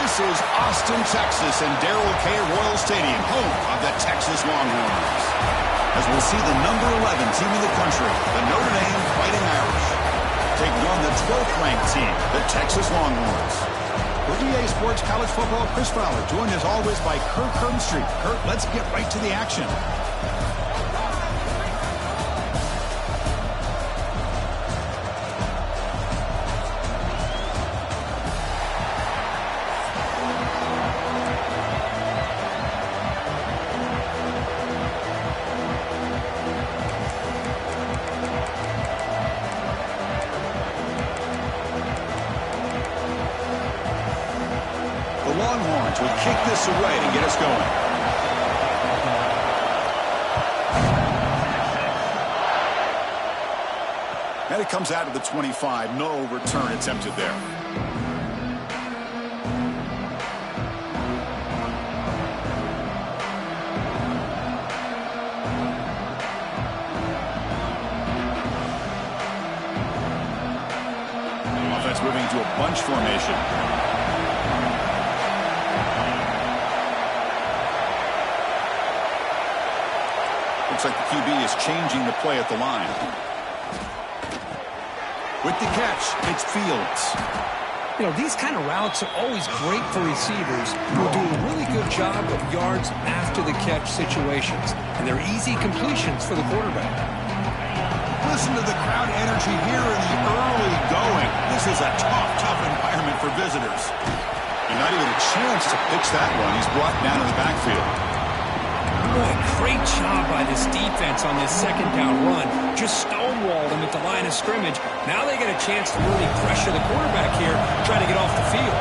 This is Austin, Texas, and Darrell K. Royal Stadium, home of the Texas Longhorns. As we'll see the number 11 team in the country, the Notre Dame Fighting Irish, taking on the 12th ranked team, the Texas Longhorns. For EA Sports College Football, Chris Fowler, joined as always by Kurt Street. Kurt, let's get right to the action. Longhorns will kick this away to get us going. And it comes out of the 25. No return attempted there. Offense moving into a bunch formation. Looks like the QB is changing the play at the line. With the catch, it's Fields. You know, these kind of routes are always great for receivers who do a really good job of yards after the catch situations. And they're easy completions for the quarterback. Listen to the crowd energy here in the early going. This is a tough environment for visitors. And not even a chance to pitch that one. He's brought down in the backfield. Boy, great job by this defense on this second down run. Just stonewalled him at the line of scrimmage. Now they get a chance to really pressure the quarterback here, trying to get off the field.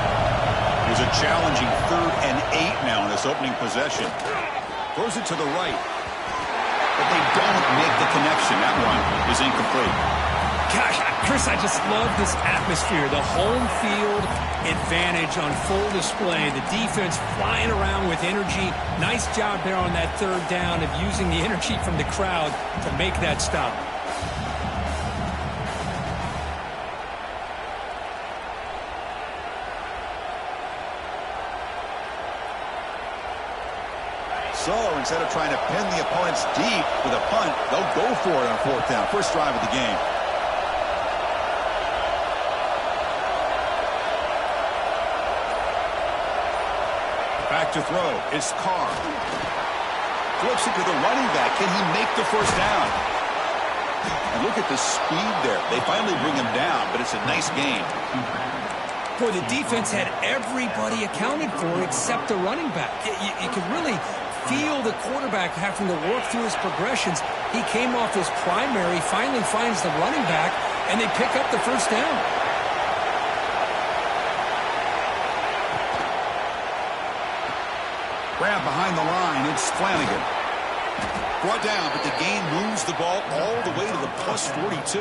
Here's a challenging 3rd and 8 now in this opening possession. Throws it to the right. But they don't make the connection. That one is incomplete. Gosh, Chris, I just love this atmosphere. The home field advantage on full display. The defense flying around with energy. Nice job there on that 3rd down of using the energy from the crowd to make that stop. So instead of trying to pin the opponents deep with a punt, they'll go for it on 4th down. First drive of the game. Back to throw. It's Carr. Flips it to the running back. Can he make the first down? And look at the speed there. They finally bring him down, but it's a nice gain. Boy, the defense had everybody accounted for except the running back. You could really feel the quarterback having to work through his progressions. He came off his primary, finally finds the running back, and they pick up the first down. Grab behind the line. It's Flanagan. Brought down, but the gain moves the ball all the way to the plus 42.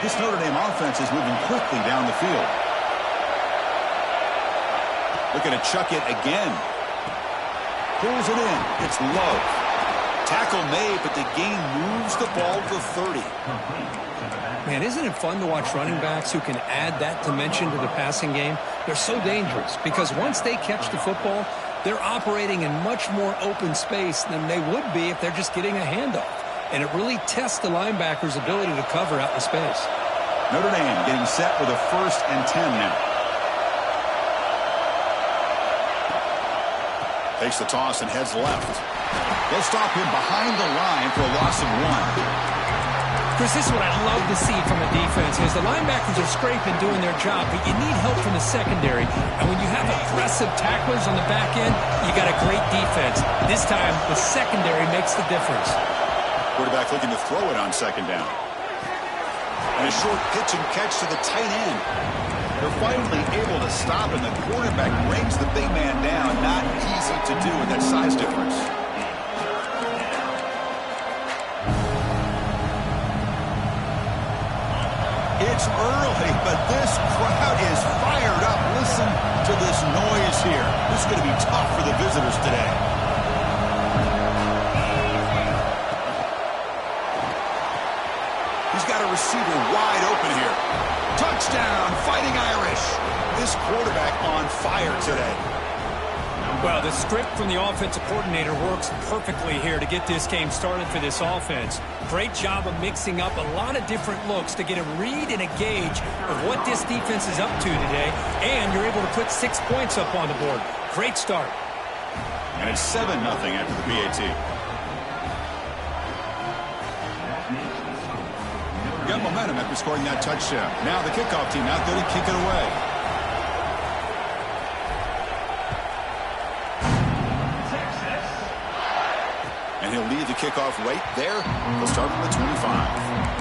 This Notre Dame offense is moving quickly down the field. Looking to chuck it again. Pulls it in. It's Love. Tackle made, but the gain moves the ball to 30. Man, isn't it fun to watch running backs who can add that dimension to the passing game? They're so dangerous because once they catch the football, they're operating in much more open space than they would be if they're just getting a handoff. And it really tests the linebacker's ability to cover out in space. Notre Dame getting set with a 1st and 10 now. Takes the toss and heads left. They'll stop him behind the line for a loss of 1. Chris, this is what I love to see from a defense is the linebackers are scraping, doing their job, but you need help from the secondary. And when you have aggressive tacklers on the back end, you got a great defense. This time, the secondary makes the difference. Quarterback looking to throw it on 2nd down. And a short pitch and catch to the tight end. They're finally able to stop, and the quarterback brings the big man down. Not easy to do with that size difference. It's early, but this crowd is fired up. Listen to this noise here. This is going to be tough for the visitors today. He's got a receiver wide open here. Touchdown, Fighting Irish. This quarterback on fire today. Well, the script from the offensive coordinator works perfectly here to get this game started for this offense. Great job of mixing up a lot of different looks to get a read and a gauge of what this defense is up to today, and you're able to put 6 points up on the board. Great start. And it's 7-0 after the PAT. Got momentum after scoring that touchdown. Now the kickoff team out there to kick it away. And he'll lead the kickoff right there. He'll start from the 25.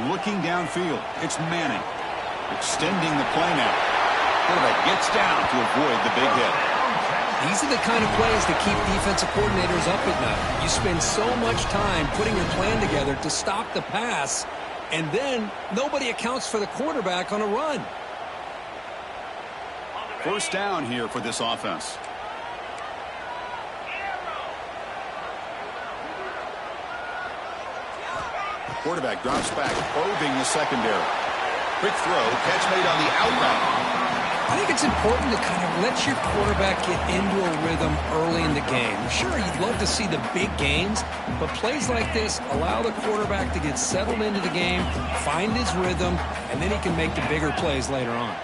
Looking downfield, it's Manning. Extending the play now. Quarterback gets down to avoid the big hit. These are the kind of plays that keep defensive coordinators up at night. You spend so much time putting your plan together to stop the pass, and then nobody accounts for the quarterback on a run. First down here for this offense. Quarterback drops back, probing the secondary. Quick throw, catch made on the outright. I think it's important to kind of let your quarterback get into a rhythm early in the game. Sure, you'd love to see the big gains, but plays like this allow the quarterback to get settled into the game, find his rhythm, and then he can make the bigger plays later on.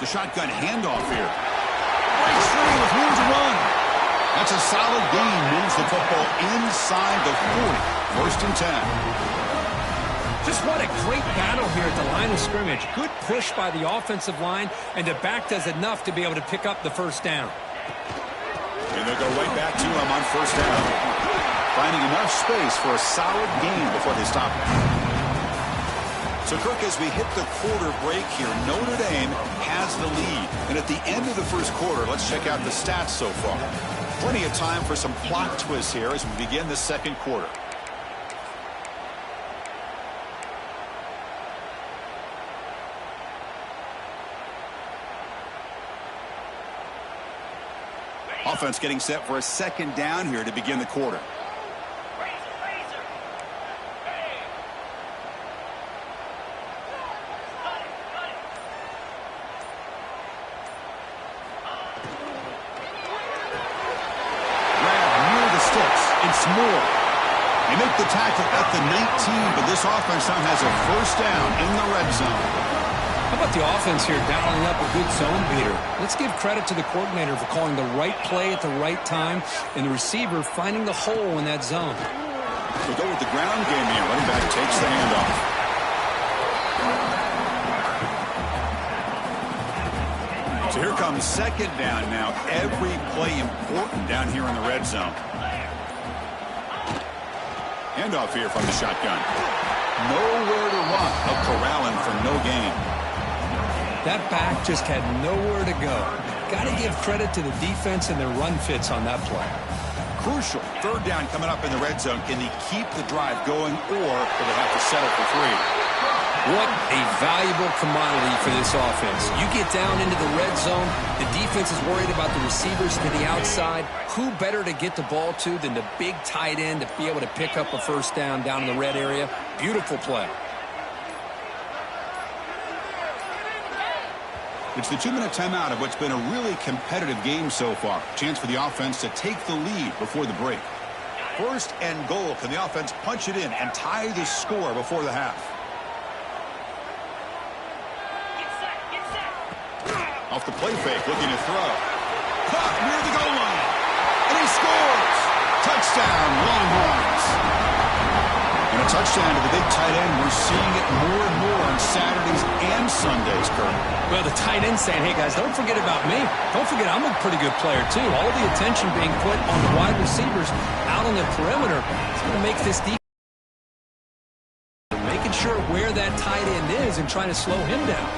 The shotgun handoff here. Breaks free with room to run. That's a solid gain. Moves the football inside the 40. First and 10. Just what a great battle here at the line of scrimmage. Good push by the offensive line, and the back does enough to be able to pick up the first down. And they'll go right back to him on first down. Finding enough space for a solid gain before they stop it. So, Kirk, as we hit the quarter break here, Notre Dame has the lead. And at the end of the first quarter, let's check out the stats so far. Plenty of time for some plot twists here as we begin the second quarter. Offense getting set for a second down here to begin the quarter. It's Moore. They make the tackle at the 19, but this offense now has a first down in the red zone. How about the offense here dialing up a good zone beater? Let's give credit to the coordinator for calling the right play at the right time and the receiver finding the hole in that zone. We go with the ground game here. Running back takes the handoff. So here comes second down now. Every play important down here in the red zone. Handoff here from the shotgun. Nowhere to run. A corralling for no gain. That back just had nowhere to go. Got to give credit to the defense and their run fits on that play. Crucial. Third down coming up in the red zone. Can they keep the drive going, or will they have to settle for 3? What a valuable commodity for this offense. You get down into the red zone, the defense is worried about the receivers to the outside. Who better to get the ball to than the big tight end to be able to pick up a first down in the red area? Beautiful play. It's the 2-minute timeout of what's been a really competitive game so far. Chance for the offense to take the lead before the break. First and goal. Can the offense punch it in and tie the score before the half? Off the play fake, looking to throw. Caught near the goal line. And he scores! Touchdown, Longhorns. And a touchdown to the big tight end. We're seeing it more and more on Saturdays and Sundays, Kurt. Well, the tight end saying, hey, guys, don't forget about me. Don't forget I'm a pretty good player, too. All the attention being put on the wide receivers out on the perimeter. It's going to make this defense making sure where that tight end is and trying to slow him down.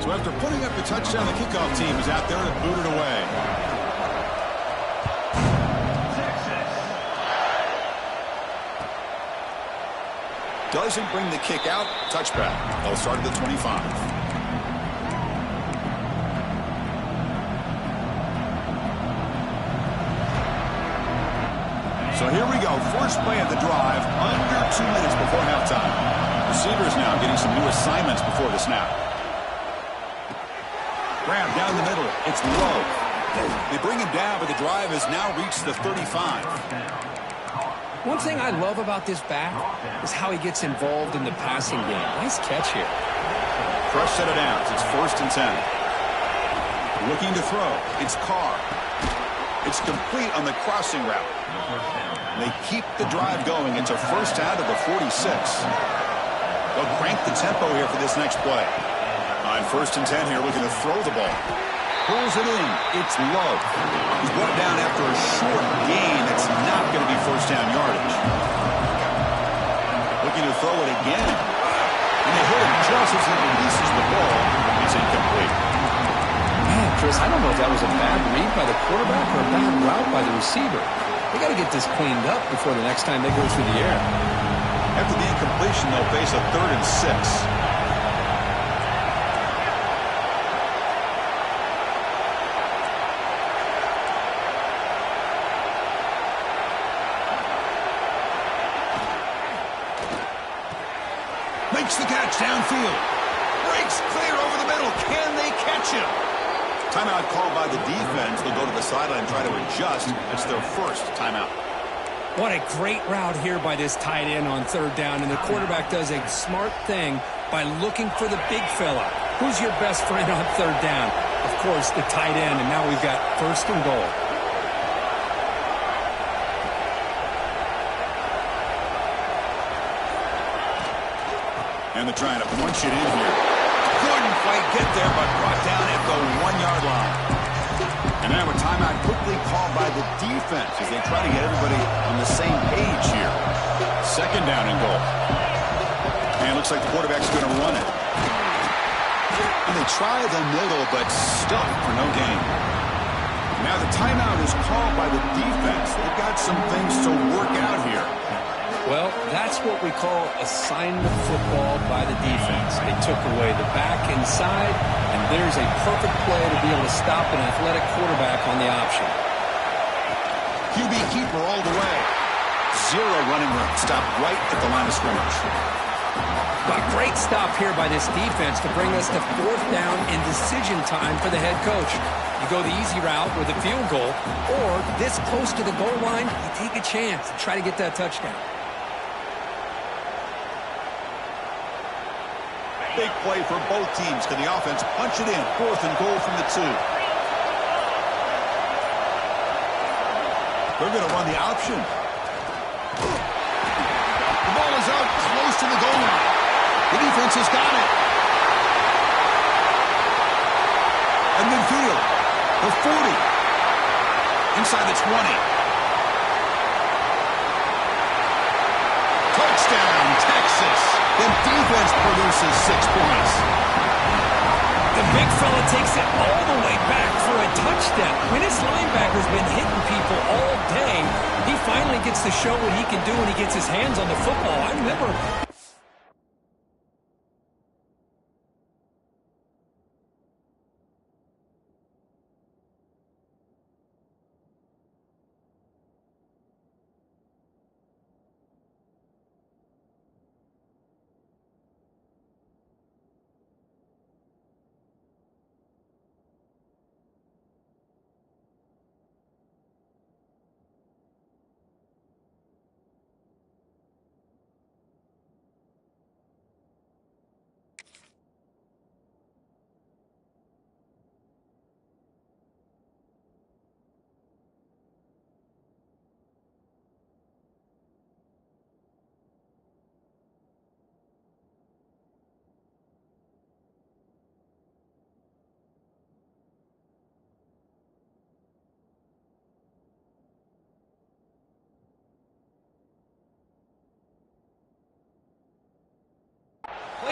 So after putting up the touchdown, the kickoff team is out there to boot it away. Doesn't bring the kick out. Touchback. They'll start at the 25. So here we go. First play of the drive. Under 2 minutes before halftime. Receivers now getting some new assignments before the snap. Grab down the middle. It's low. They bring him down, but the drive has now reached the 35. One thing I love about this back is how he gets involved in the passing game. Nice catch here. Fresh set of downs. It's 1st and 10. Looking to throw. It's Carr. It's complete on the crossing route. They keep the drive going. It's a first out of the 46. They'll crank the tempo here for this next play. On 1st and 10 here, looking to throw the ball. Pulls it in. It's low. He's brought down after a short gain. That's not going to be first down yardage. Looking to throw it again. And they hit him just as he releases the ball. It's incomplete. Man, Chris, I don't know if that was a bad read by the quarterback or a bad route by the receiver. They got to get this cleaned up before the next time they go through the air. After the incompletion, they'll face a 3rd and 6. Makes the catch downfield. Breaks clear over the middle. Can they catch him? Timeout called by the defense. They'll go to the sideline and try to adjust. It's their first timeout. What a great route here by this tight end on 3rd down. And the quarterback does a smart thing by looking for the big fella. Who's your best friend on 3rd down? Of course, the tight end. And now we've got 1st and goal. And they're trying to punch it in here. Couldn't quite get there, but brought down at the 1-yard line. And now a timeout quickly called by the defense as they try to get everybody on the same page here. 2nd down and goal. And it looks like the quarterback's going to run it. And they try the middle, but stuck for no gain. Now the timeout is called by the defense. They've got some things to work out here. Well, that's what we call assignment football by the defense. They took away the back inside, and there's a perfect play to be able to stop an athletic quarterback on the option. QB keeper all the way. 0 running room. Stop right at the line of scrimmage. A great stop here by this defense to bring us to 4th down and decision time for the head coach. You go the easy route with a field goal, or this close to the goal line, you take a chance and try to get that touchdown. Big play for both teams. Can the offense punch it in? 4th and goal from the 2. They're going to run the option. The ball is out close to the goal line. The defense has got it. And midfield. The 40. Inside the 20. Touchdown, Texas. The defense produces 6 points. The big fella takes it all the way back for a touchdown. When his linebacker's been hitting people all day, he finally gets to show what he can do when he gets his hands on the football. I remember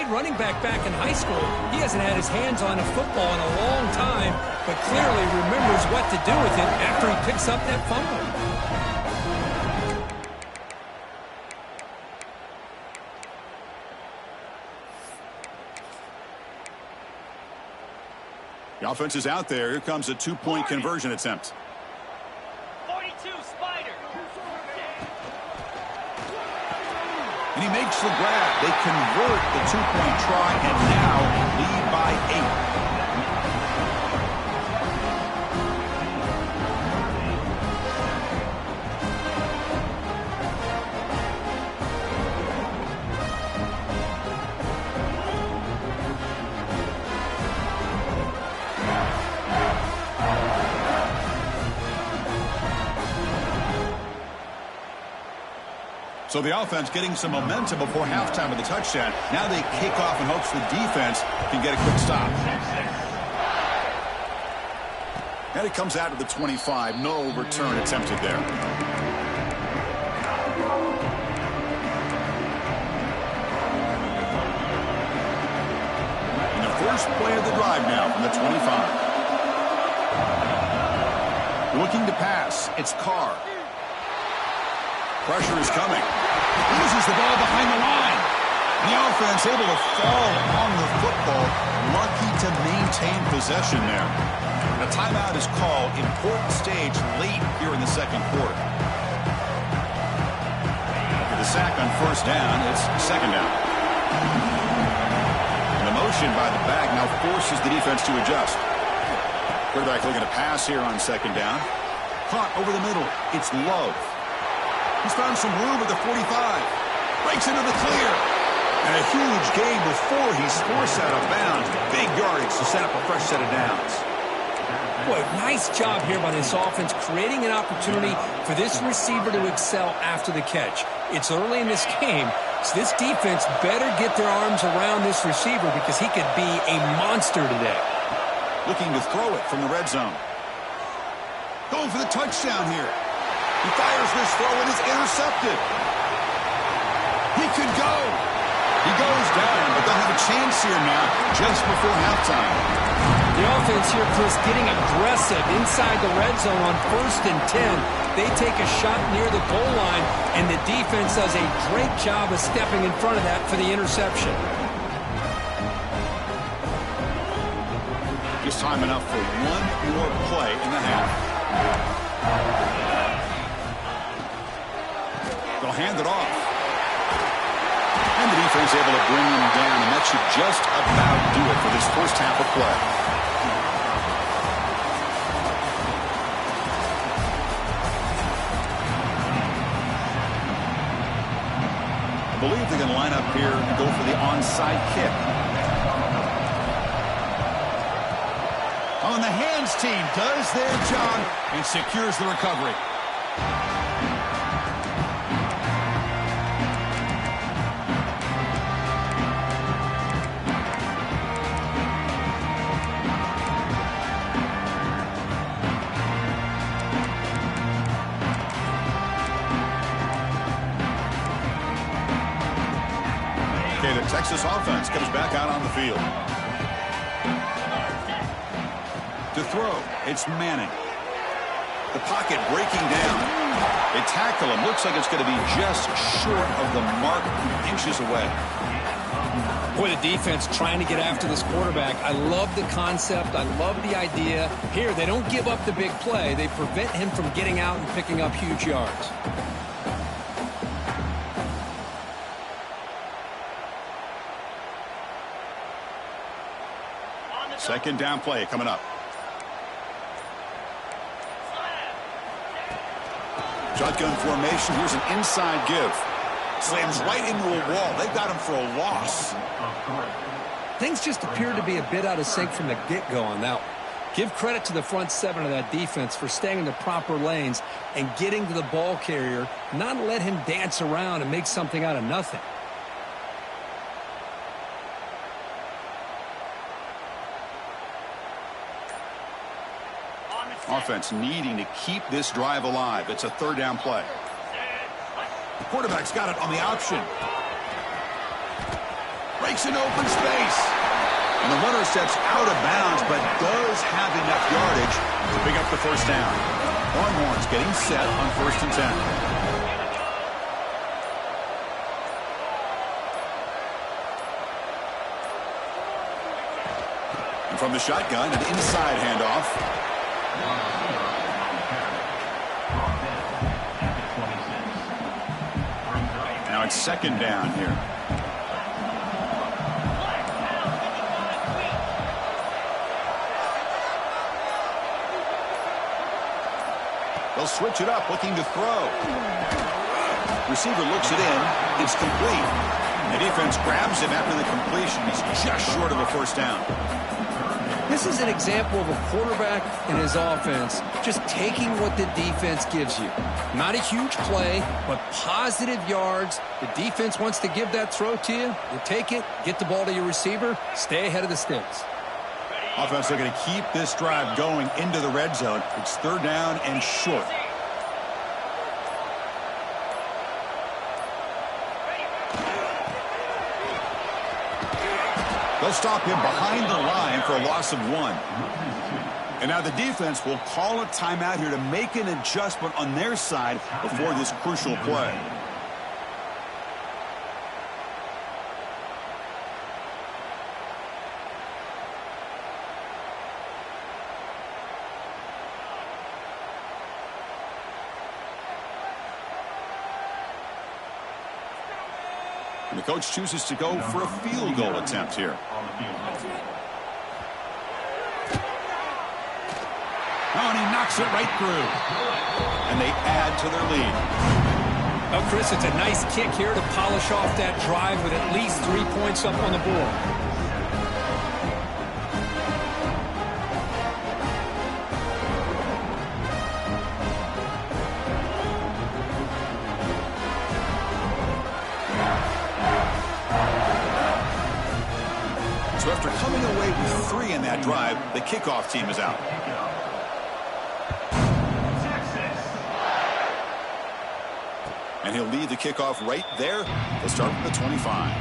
played running back in high school. He hasn't had his hands on a football in a long time, but clearly remembers what to do with it after he picks up that fumble. The offense is out there. Here comes a two-point conversion attempt. 42, Spider. And he makes the grab. They convert the two-point try and now lead by 8. So the offense getting some momentum before halftime with the touchdown. Now they kick off in hopes the defense can get a quick stop. And it comes out to the 25. No return attempted there. And the first play of the drive now from the 25. Looking to pass. It's Carr. Pressure is coming. Loses the ball behind the line. The offense able to fall on the football. Lucky to maintain possession there. A timeout is called. Important stage late here in the second quarter. After the sack on first down, it's second down. And the motion by the back now forces the defense to adjust. Quarterback looking to pass here on second down. Caught over the middle. It's Love. He's found some room at the 45. Breaks into the clear. And a huge gain before he's forced out of bounds. Big yardage to set up a fresh set of downs. Boy, nice job here by this offense, creating an opportunity for this receiver to excel after the catch. It's early in this game, so this defense better get their arms around this receiver because he could be a monster today. Looking to throw it from the red zone. Going for the touchdown here. He fires this throw and is intercepted. He could go. He goes down, but they'll have a chance here now just before halftime. The offense here, Chris, getting aggressive inside the red zone on 1st and 10. They take a shot near the goal line, and the defense does a great job of stepping in front of that for the interception. Just time enough for one more play in the half. They'll hand it off. And the defense able to bring him down, and that should just about do it for this first half of play. I believe they're going to line up here and go for the onside kick. On the hands team does their job and secures the recovery. Okay, the Texas offense comes back out on the field. To throw, it's Manning. The pocket breaking down. They tackle him. Looks like it's going to be just short of the mark, inches away. Boy, the defense trying to get after this quarterback. I love the concept. I love the idea. Here, they don't give up the big play. They prevent him from getting out and picking up huge yards. Second down play coming up. Shotgun formation. Here's an inside give. Slams right into a wall. They got him for a loss. Things just appeared to be a bit out of sync from the get-go on that one. Give credit to the front seven of that defense for staying in the proper lanes and getting to the ball carrier, not let him dance around and make something out of nothing. Offense needing to keep this drive alive. It's a third down play. The quarterback's got it on the option. Breaks an open space. And the runner steps out of bounds, but does have enough yardage to pick up the first down. Longhorns getting set on 1st and 10. And from the shotgun, an inside handoff. Now it's 2nd down here. They'll switch it up, looking to throw. Receiver looks it in. It's complete. The defense grabs him after the completion. He's just short of a first down. This is an example of a quarterback and his offense just taking what the defense gives you. Not a huge play, but positive yards. The defense wants to give that throw to you. You take it, get the ball to your receiver, stay ahead of the sticks. Offense looking to keep this drive going into the red zone. It's 3rd down and short. They'll stop him behind the line for a loss of 1. And now the defense will call a timeout here to make an adjustment on their side before this crucial play. And the coach chooses to go for a field goal attempt here. Oh, and he knocks it right through. And they add to their lead. Oh, Chris, it's a nice kick here to polish off that drive with at least 3 points up on the board. So after coming away with 3 in that drive, the kickoff team is out. And he'll lead the kickoff right there. They'll start from the 25.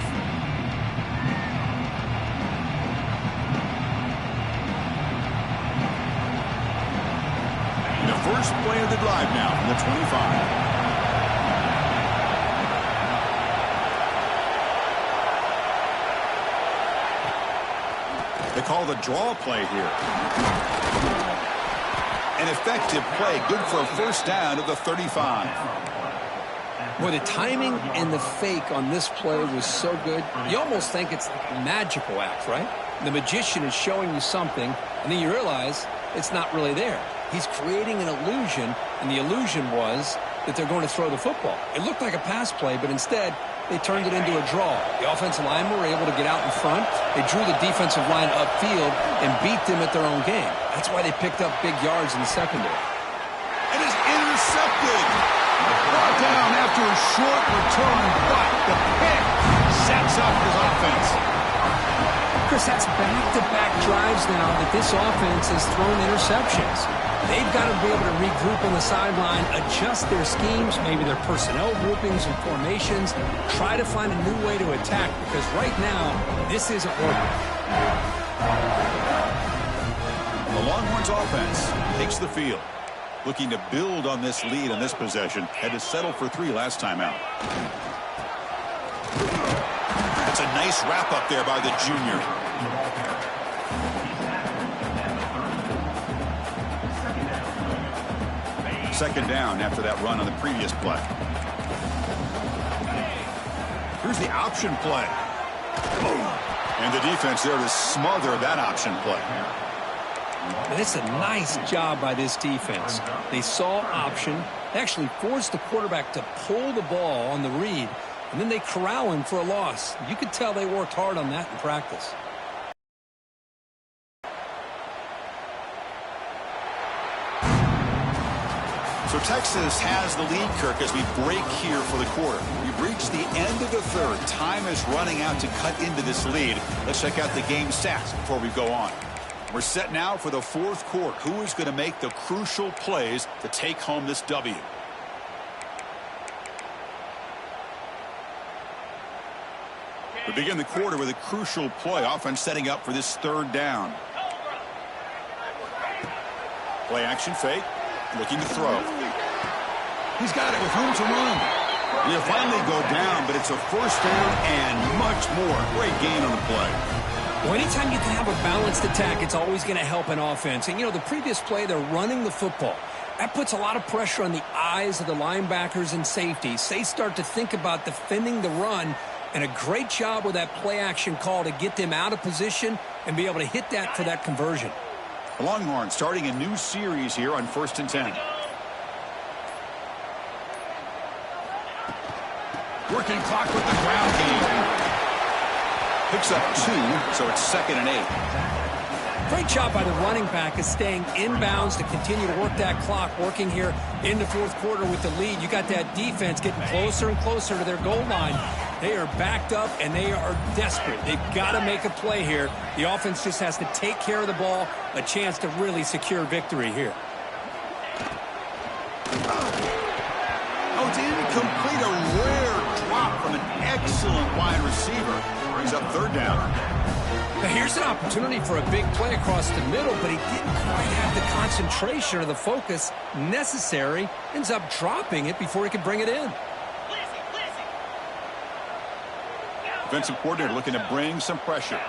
The first play of the drive now from the 25. They call the draw play here. An effective play, good for a first down at the 35. Boy, the timing and the fake on this play was so good. You almost think it's like a magical act, right? The magician is showing you something, and then you realize it's not really there. He's creating an illusion, and the illusion was that they're going to throw the football. It looked like a pass play, but instead, they turned it into a draw. The offensive linemen were able to get out in front. They drew the defensive line upfield and beat them at their own game. That's why they picked up big yards in the secondary. It is intercepted. Brought down after a short return, but the pick sets up his offense. Chris, that's back-to-back drives now that this offense has thrown interceptions. They've got to be able to regroup on the sideline, adjust their schemes, maybe their personnel groupings and formations, try to find a new way to attack, because right now, this isn't working. The Longhorns offense takes the field, looking to build on this lead in this possession. Had to settle for 3 last time out. That's a nice wrap-up there by the junior. Second down after that run on the previous play. Here's the option play. And the defense there to smother that option play. And it's a nice job by this defense. They saw option, actually forced the quarterback to pull the ball on the read, and then they corral him for a loss. You could tell they worked hard on that in practice. So Texas has the lead, Kirk, as we break here for the quarter. We've reached the end of the third. Time is running out to cut into this lead. Let's check out the game stats before we go on. We're set now for the fourth quarter. Who is going to make the crucial plays to take home this W? We begin the quarter with a crucial play. Offense setting up for this third down. Play action fake. Looking to throw. He's got it with room to run. He'll finally go down, but it's a first down and much more. Great gain on the play. Well, anytime you can have a balanced attack, it's always going to help an offense. And, you know, the previous play, they're running the football. That puts a lot of pressure on the eyes of the linebackers and safeties. They start to think about defending the run, and a great job with that play action call to get them out of position and be able to hit that for that conversion. The Longhorns starting a new series here on 1st and 10. Working clock with the ground game. Picks up 2, so it's 2nd and 8. Great job by the running back is staying inbounds to continue to work that clock, working here in the 4th quarter with the lead. You got that defense getting closer and closer to their goal line. They are backed up, and they are desperate. They've got to make a play here. The offense just has to take care of the ball, a chance to really secure victory here. Oh, it's incomplete. A rare drop from an excellent wide receiver. Brings up 3rd down. Now here's an opportunity for a big play across the middle, but he didn't quite have the concentration or the focus necessary. Ends up dropping it before he could bring it in. Defensive coordinator looking to bring some pressure.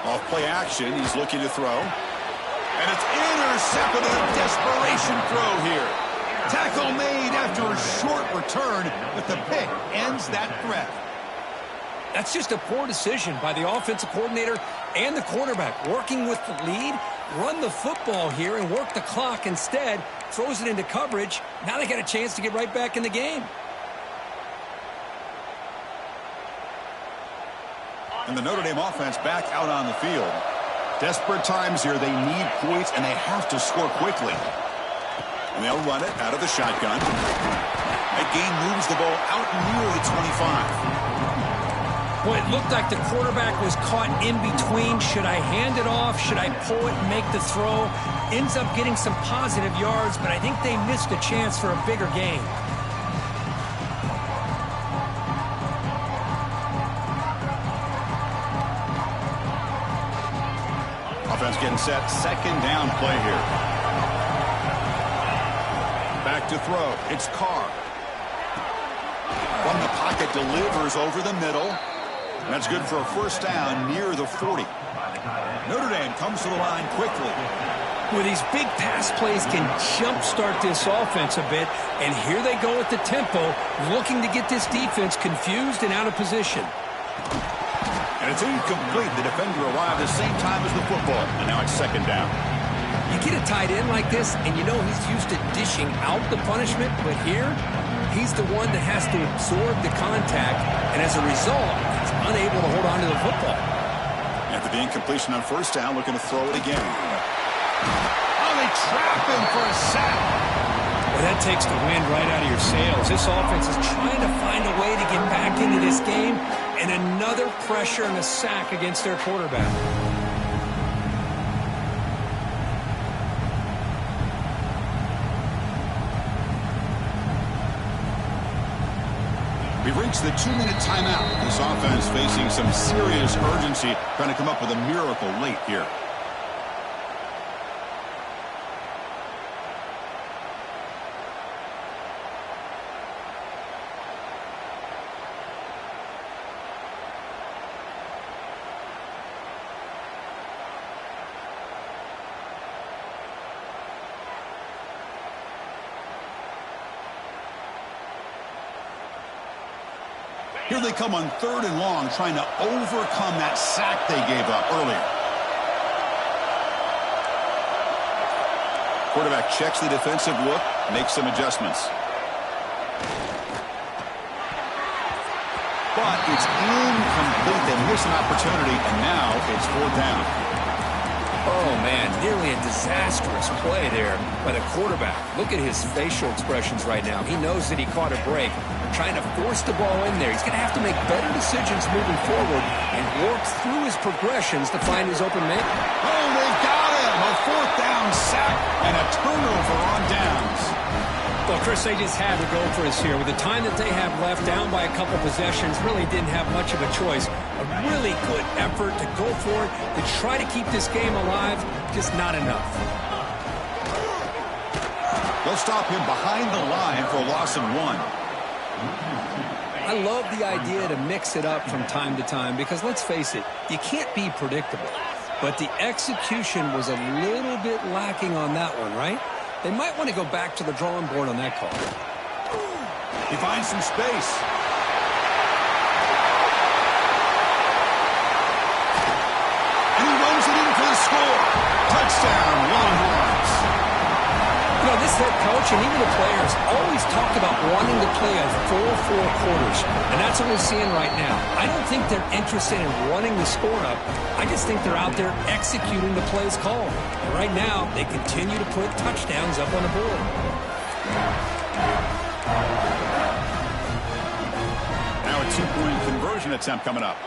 Off play action, he's looking to throw. And it's intercepted on a desperation throw here. Tackle made after a short return, but the pick ends that threat. That's just a poor decision by the offensive coordinator and the quarterback. Working with the lead, run the football here and work the clock instead. Throws it into coverage. Now they got a chance to get right back in the game. And the Notre Dame offense back out on the field. Desperate times here. They need points, and they have to score quickly. And they'll run it out of the shotgun. That gain moves the ball out near the 25. Well, it looked like the quarterback was caught in between. Should I hand it off? Should I pull it and make the throw? Ends up getting some positive yards, but I think they missed a chance for a bigger gain. Offense getting set. 2nd down play here. Back to throw. It's Carr. From the pocket, delivers over the middle. That's good for a first down near the 40. Notre Dame comes to the line quickly. Well, these big pass plays can jumpstart this offense a bit, and here they go at the tempo, looking to get this defense confused and out of position. And it's incomplete. The defender arrived at the same time as the football, and now it's 2nd down. You get a tight end like this, and you know he's used to dishing out the punishment, but here, he's the one that has to absorb the contact, and as a result, he's unable to hold on to the football. After the incompletion on 1st down, looking to throw it again. Oh, they trap him for a sack. Well, that takes the wind right out of your sails. This offense is trying to find a way to get back into this game, and another pressure and a sack against their quarterback. We've reached the 2-minute timeout. This offense facing some serious urgency, trying to come up with a miracle late here. Here they come on 3rd and long, trying to overcome that sack they gave up earlier. Quarterback checks the defensive look, makes some adjustments. But it's incomplete. They miss an opportunity, and now it's 4th down. Oh, man, nearly a disastrous play there by the quarterback. Look at his facial expressions right now. He knows that he caught a break. Trying to force the ball in there. He's going to have to make better decisions moving forward and work through his progressions to find his open man. Oh, they've got him. A 4th down sack and a turnover on downs. Well, Chris, they just had to go for us here. With the time that they have left, down by a couple possessions, really didn't have much of a choice. A really good effort to go for it, to try to keep this game alive, just not enough. They'll stop him behind the line for a loss of 1. I love the idea to mix it up from time to time because, let's face it, you can't be predictable. But the execution was a little bit lacking on that one, right? They might want to go back to the drawing board on that call. He finds some space. And he runs it in for the score. Touchdown, Longhorns. You know, this head coach and even the players always talk about wanting to play a full 4 quarters. And that's what we're seeing right now. I don't think they're interested in running the score up. I just think they're out there executing the plays called. And right now, they continue to put touchdowns up on the board. Now a 2-point conversion attempt coming up.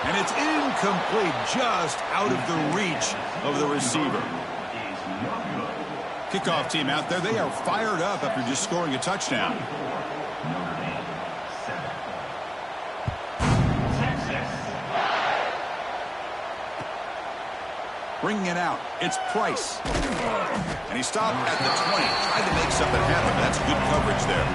And it's incomplete, just out of the reach of the receiver. Kickoff team out there, they are fired up after just scoring a touchdown. Bringing it out, it's Price. And he stopped at the 20, tried to make something happen, but that's good coverage there.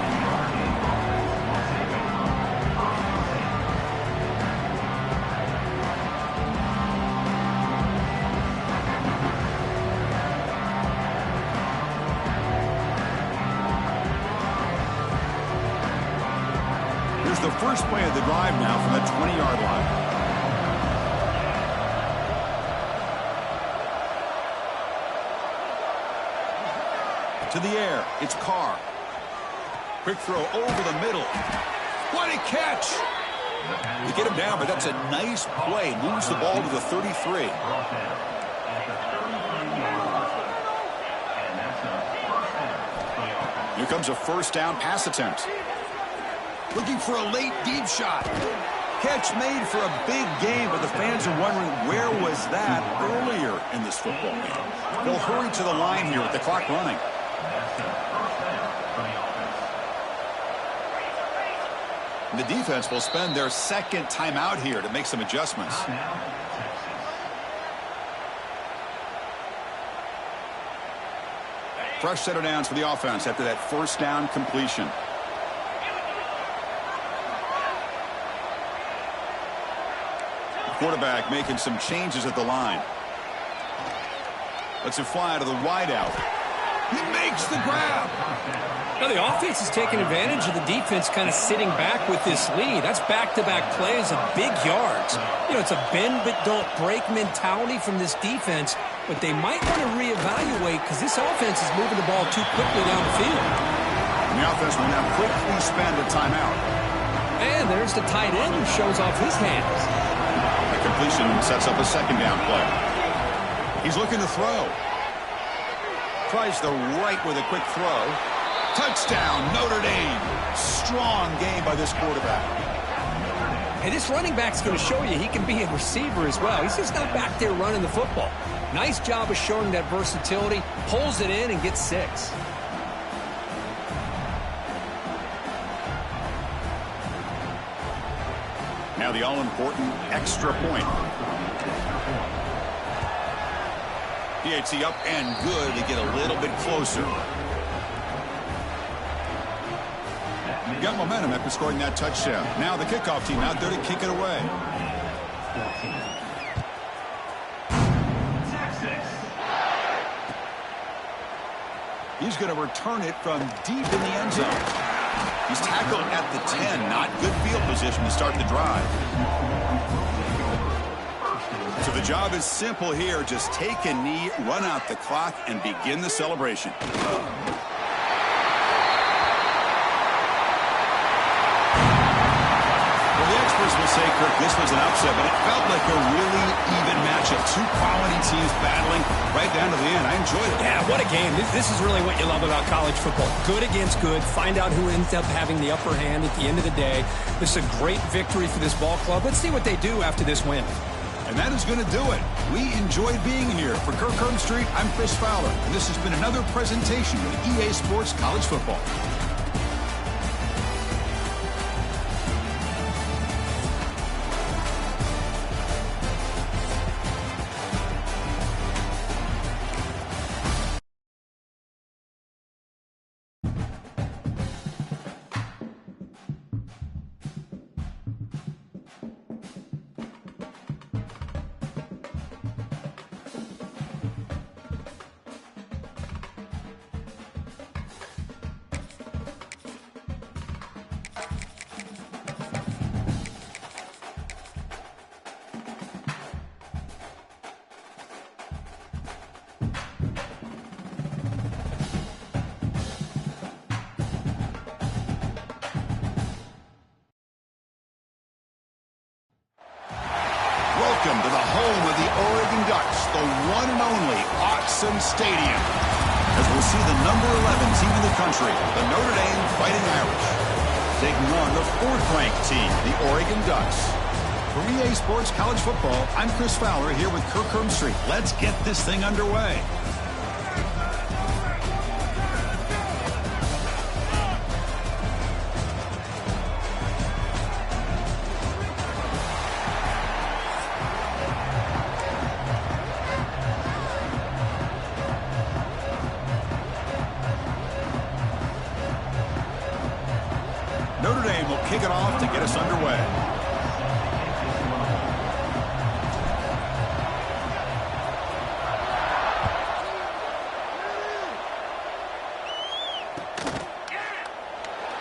Here's the first play of the drive now from the 20-yard line. To the air, it's Carr. Quick throw over the middle. What a catch! They get him down, but that's a nice play. Moves the ball to the 33. Here comes a first down pass attempt. Looking for a late deep shot. Catch made for a big game, but the fans are wondering where was that earlier in this football game. They'll hurry to the line here with the clock running. The defense will spend their second timeout here to make some adjustments. Fresh set of downs for the offense after that first down completion. Quarterback making some changes at the line. Lets it fly to the wideout. He makes the grab. Now the offense is taking advantage of the defense kind of sitting back with this lead. That's back-to-back plays of big yards. You know, it's a bend but don't break mentality from this defense, but they might want to reevaluate because this offense is moving the ball too quickly down the field. And the offense will now quickly spend a timeout. And there's the tight end who shows off his hands. The completion sets up a second down play. He's looking to throw. Tries the right with a quick throw. Touchdown, Notre Dame. Strong game by this quarterback. And this running back's going to show you he can be a receiver as well. He's just not back there running the football. Nice job of showing that versatility. Pulls it in and gets 6. Now the all-important extra point. PAT up and good to get a little bit closer. Got momentum after scoring that touchdown. Now the kickoff team out there to kick it away. He's going to return it from deep in the end zone. He's tackled at the 10. Not good field position to start the drive. So the job is simple here. Just take a knee, run out the clock, and begin the celebration. Will say, Kirk, this was an upset, but it felt like a really even matchup. Two quality teams battling right down to the end. I enjoyed it. Yeah, what a game. This is really what you love about college football. Good against good. Find out who ends up having the upper hand at the end of the day. This is a great victory for this ball club. Let's see what they do after this win. And that is going to do it. We enjoyed being here. For Kirkland Street, I'm Chris Fowler, and this has been another presentation of EA Sports College Football. Welcome to the home of the Oregon Ducks, the one and only Autzen Stadium, as we'll see the number 11 team in the country, the Notre Dame Fighting Irish, taking on the 4th-ranked team, the Oregon Ducks. For EA Sports College Football, I'm Chris Fowler here with Kirk Street. Let's get this thing underway. Notre Dame will kick it off to get us underway.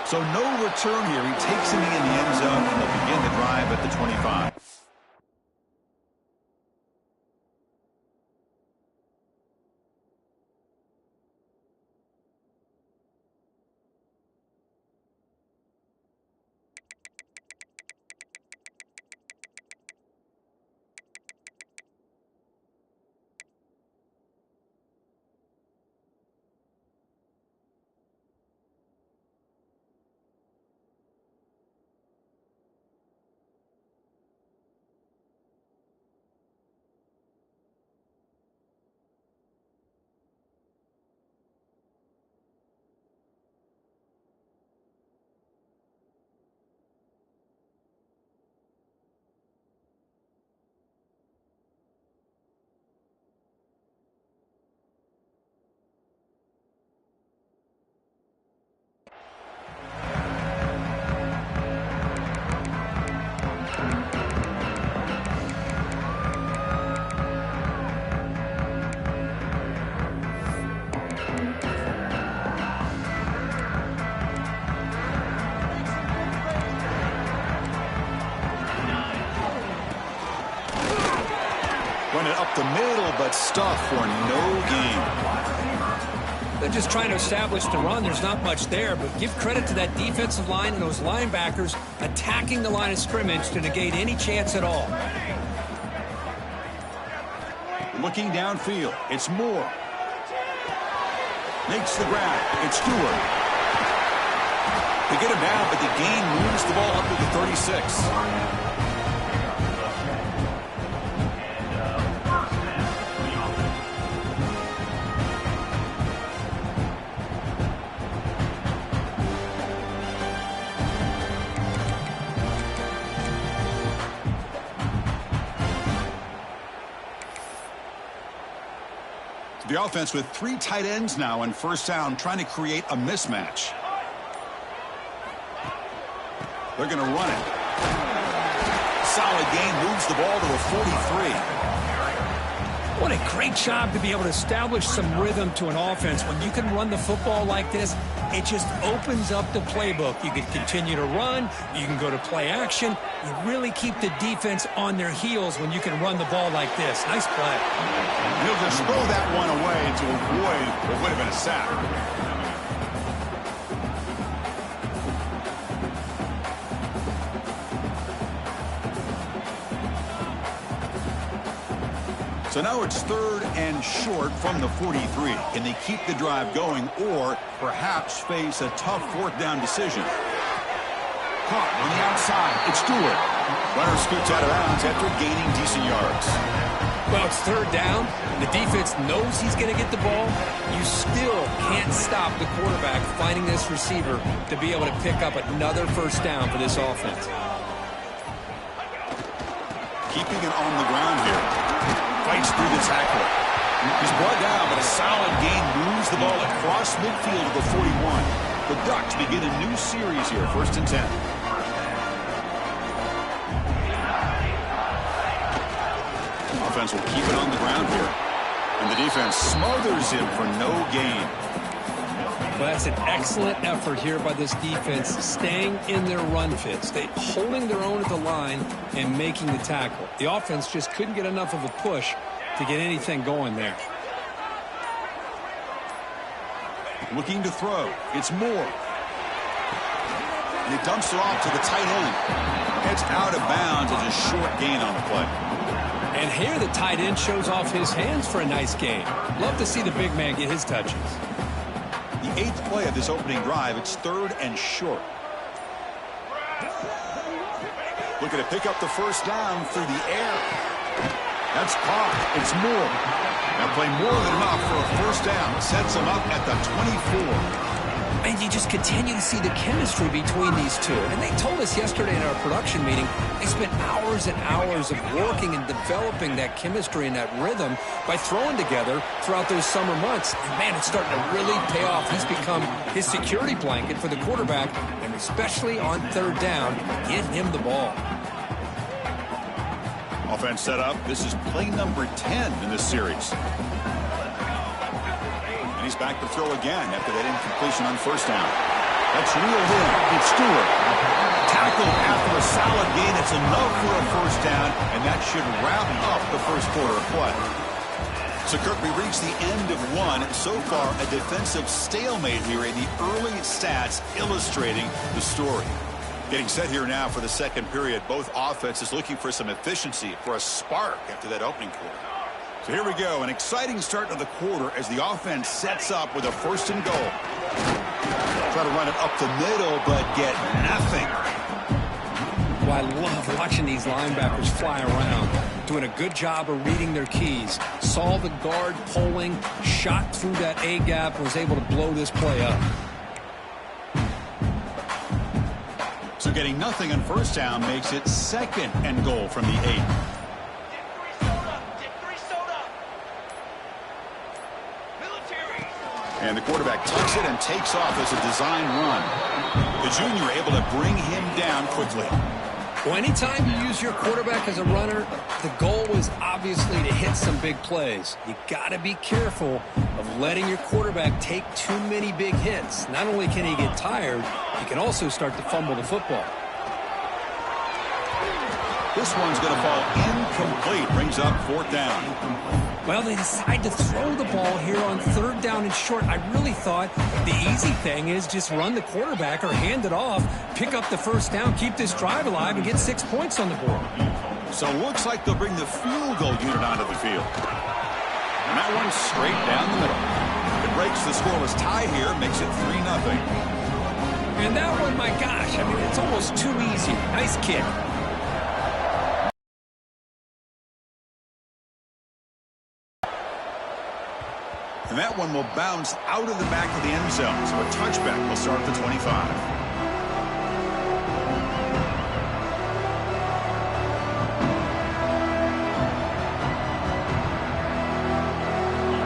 So no return here. He takes him in the end zone, and they'll begin the drive at the 25. Run it up the middle, but stuff for no gain. They're just trying to establish the run. There's not much there, but give credit to that defensive line and those linebackers attacking the line of scrimmage to negate any chance at all. Looking downfield, it's Moore. Makes the grab. It's Stewart. They get him down, but the gain moves the ball up to the 36. The offense with 3 tight ends now on first down, trying to create a mismatch. They're going to run it. Solid gain, moves the ball to a 43. What a great job to be able to establish some rhythm to an offense. When you can run the football like this, it just opens up the playbook. You can continue to run. You can go to play action. You really keep the defense on their heels when you can run the ball like this. Nice play. He'll just throw that one away to avoid what would have been a sack. So now it's 3rd and short from the 43. Can they keep the drive going or perhaps face a tough 4th down decision? Caught on the outside. It's Stewart. Runner scoots out of bounds after gaining decent yards. Well, it's third down. The defense knows he's going to get the ball. You still can't stop the quarterback finding this receiver to be able to pick up another first down for this offense. Keeping it on the ground here. Fights through the tackle. He's brought down, but a solid gain moves the ball across midfield to the 41. The Ducks begin a new series here, 1st and 10. Offense will keep it on the ground here. And the defense smothers him for no gain. Well, that's an excellent effort here by this defense, staying in their run fits. They holding their own at the line and making the tackle. The offense just couldn't get enough of a push to get anything going there. Looking to throw. It's Moore. And he dumps it off to the tight end. Heads out of bounds as a short gain on the play. And here the tight end shows off his hands for a nice gain. Love to see the big man get his touches. The 8th play of this opening drive, it's 3rd and short. Looking to pick up the first down through the air. That's caught. It's Moore. Now play more than enough for a first down. Sets him up at the 24. And you just continue to see the chemistry between these two. And they told us yesterday in our production meeting, they spent hours and hours of working and developing that chemistry and that rhythm by throwing together throughout those summer months. And man, it's starting to really pay off. He's become his security blanket for the quarterback, and especially on third down, get him the ball. Offense set up. This is play number 10 in this series. And he's back to throw again after that incompletion on first down. That's reeled in. It's Stewart. Tackled after a solid gain. It's enough for a first down, and that should wrap up the first quarter of play. So, Kirk, we reached the end of one. So far, a defensive stalemate here in the early stats illustrating the story. Getting set here now for the second period. Both offenses looking for some efficiency, for a spark after that opening quarter. So here we go. An exciting start to the quarter as the offense sets up with a 1st and goal. Try to run it up the middle, but get nothing. Well, I love watching these linebackers fly around, doing a good job of reading their keys. Saw the guard pulling, shot through that A-gap, and was able to blow this play up. So getting nothing on first down makes it 2nd and goal from the 8. And the quarterback tucks it and takes off as a design run. The junior able to bring him down quickly. Well, anytime you use your quarterback as a runner, the goal is obviously to hit some big plays. You got to be careful of letting your quarterback take too many big hits. Not only can he get tired, he can also start to fumble the football. This one's going to fall incomplete. Brings up 4th down. Well, they decide to throw the ball here on 3rd down and short. I really thought the easy thing is just run the quarterback or hand it off, pick up the first down, keep this drive alive, and get 6 points on the board. So looks like they'll bring the field goal unit onto the field. And that one's straight down the middle. It breaks the scoreless tie here, makes it 3-0. And that one, my gosh, I mean, it's almost too easy. Nice kick. And that one will bounce out of the back of the end zone. So a touchback will start at the 25.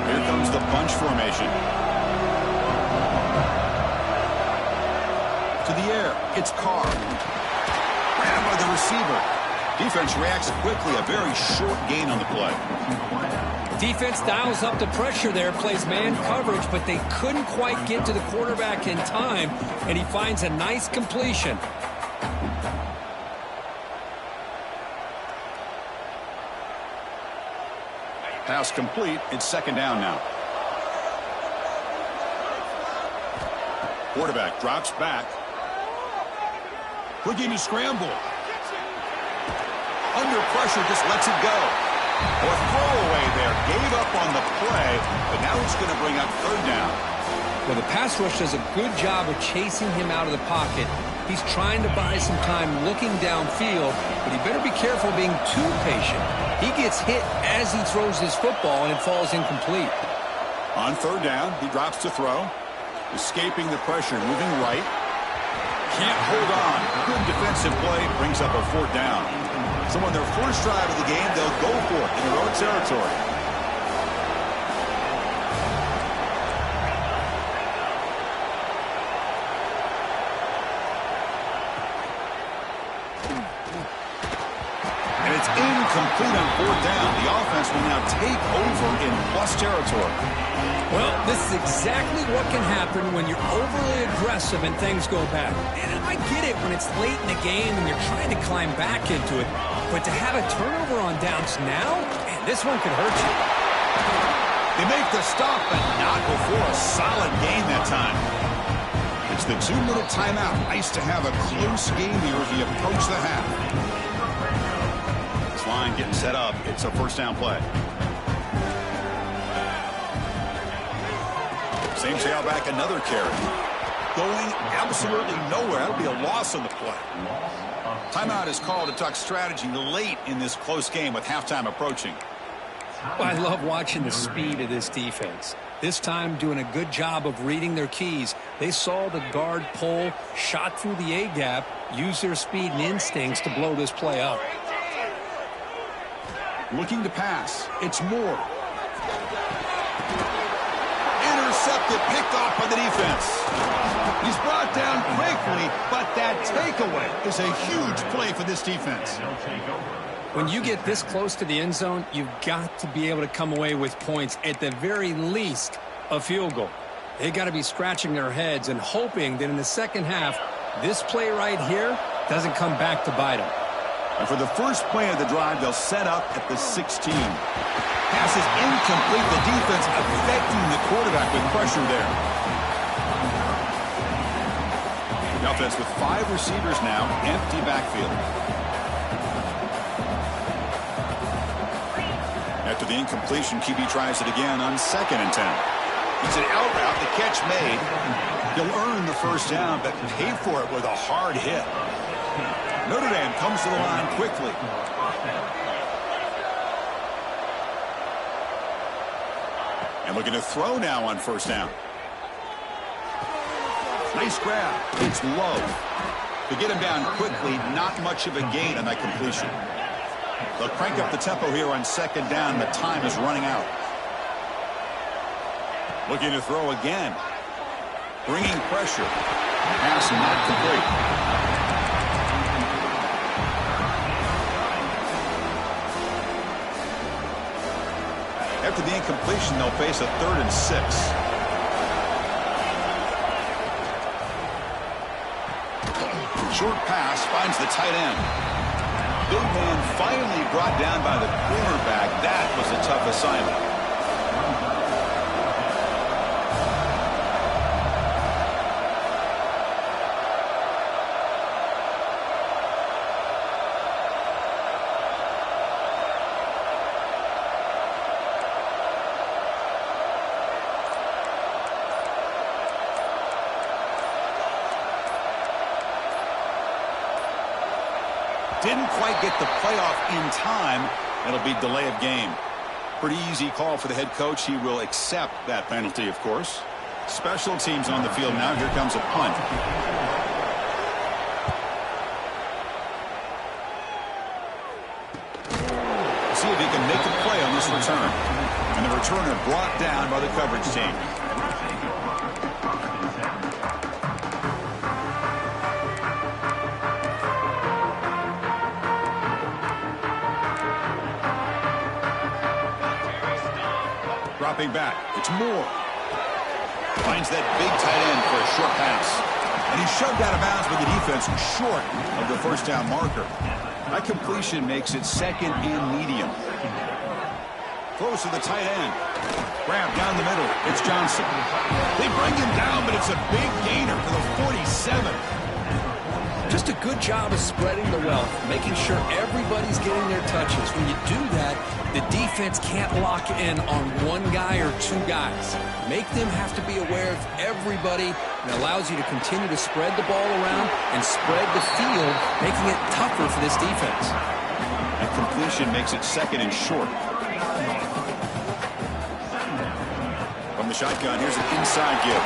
Here comes the bunch formation. To the air. It's Carr. Grabbed by the receiver. Defense reacts quickly. A very short gain on the play. Defense dials up the pressure there, plays man coverage, but they couldn't quite get to the quarterback in time, and he finds a nice completion. Pass complete. It's 2nd down now. Quarterback drops back. Looking to scramble. Under pressure, just lets it go. Or throwaway there. Gave up on the play, but now it's going to bring up 3rd down. Well, the pass rush does a good job of chasing him out of the pocket He's trying to buy some time looking downfield, but he better be careful being too patient. He gets hit as he throws his football, and it falls incomplete. On third down, he drops to throw. Escaping the pressure, moving right. Can't hold on. Good defensive play, brings up a fourth down. So on their first drive of the game, they'll go for it in their own territory. And it's incomplete on fourth down. The offense will now take over in plus territory. Well, this is exactly what can happen when you're overly aggressive and things go bad. And I get it when it's late in the game and you're trying to climb back into it. But to have a turnover on downs now, man, this one could hurt you. They make the stop, but not before a solid gain that time. It's the 2-minute timeout. Nice to have a close game here as we approach the half. This line getting set up. It's a first down play. Same tailback, another carry. Going absolutely nowhere. That'll be a loss on the play. Timeout is called to talk strategy late in this close game with halftime approaching. Well, I love watching the speed of this defense. This time doing a good job of reading their keys. They saw the guard pull, shot through the A-gap, used their speed and instincts to blow this play up. Looking to pass. It's Moore. Intercepted, picked off by the defense. He's brought down quickly, but that takeaway is a huge play for this defense. When you get this close to the end zone, you've got to be able to come away with points, at the very least, a field goal. They got to be scratching their heads and hoping that in the second half, this play right here doesn't come back to bite them. And for the first play of the drive, they'll set up at the 16. Pass is incomplete. The defense affecting the quarterback with pressure there. The offense with 5 receivers now, empty backfield. After the incompletion, QB tries it again on 2nd and 10. It's an out route, the catch made. He'll earn the first down, but pay for it with a hard hit. Notre Dame comes to the line quickly. And looking to throw now on first down. Nice grab. It's low. To get him down quickly, not much of a gain on that completion. They'll crank up the tempo here on 2nd down. The time is running out. Looking to throw again. Bringing pressure. Pass not complete. After the incompletion, they'll face a 3rd and 6. Short pass finds the tight end. Big man finally brought down by the quarterback. That was a tough assignment. Didn't quite get the playoff in time. It'll be delay of game. Pretty easy call for the head coach. He will accept that penalty, of course. Special teams on the field now. Here comes a punt. See if he can make a play on this return. And the returner brought down by the coverage team. Dropping back. It's Moore. Finds that big tight end for a short pass. And he's shoved out of bounds by the defense short of the first down marker. That completion makes it 2nd and medium. Throws to the tight end. Grab down the middle. It's Johnson. They bring him down, but it's a big gainer for the 47. Just a good job of spreading the wealth, making sure everybody's getting their touches. When you do that, the defense can't lock in on one guy or two guys. Make them have to be aware of everybody, and allows you to continue to spread the ball around and spread the field, making it tougher for this defense. And completion makes it second and short. From the shotgun, here's an inside give.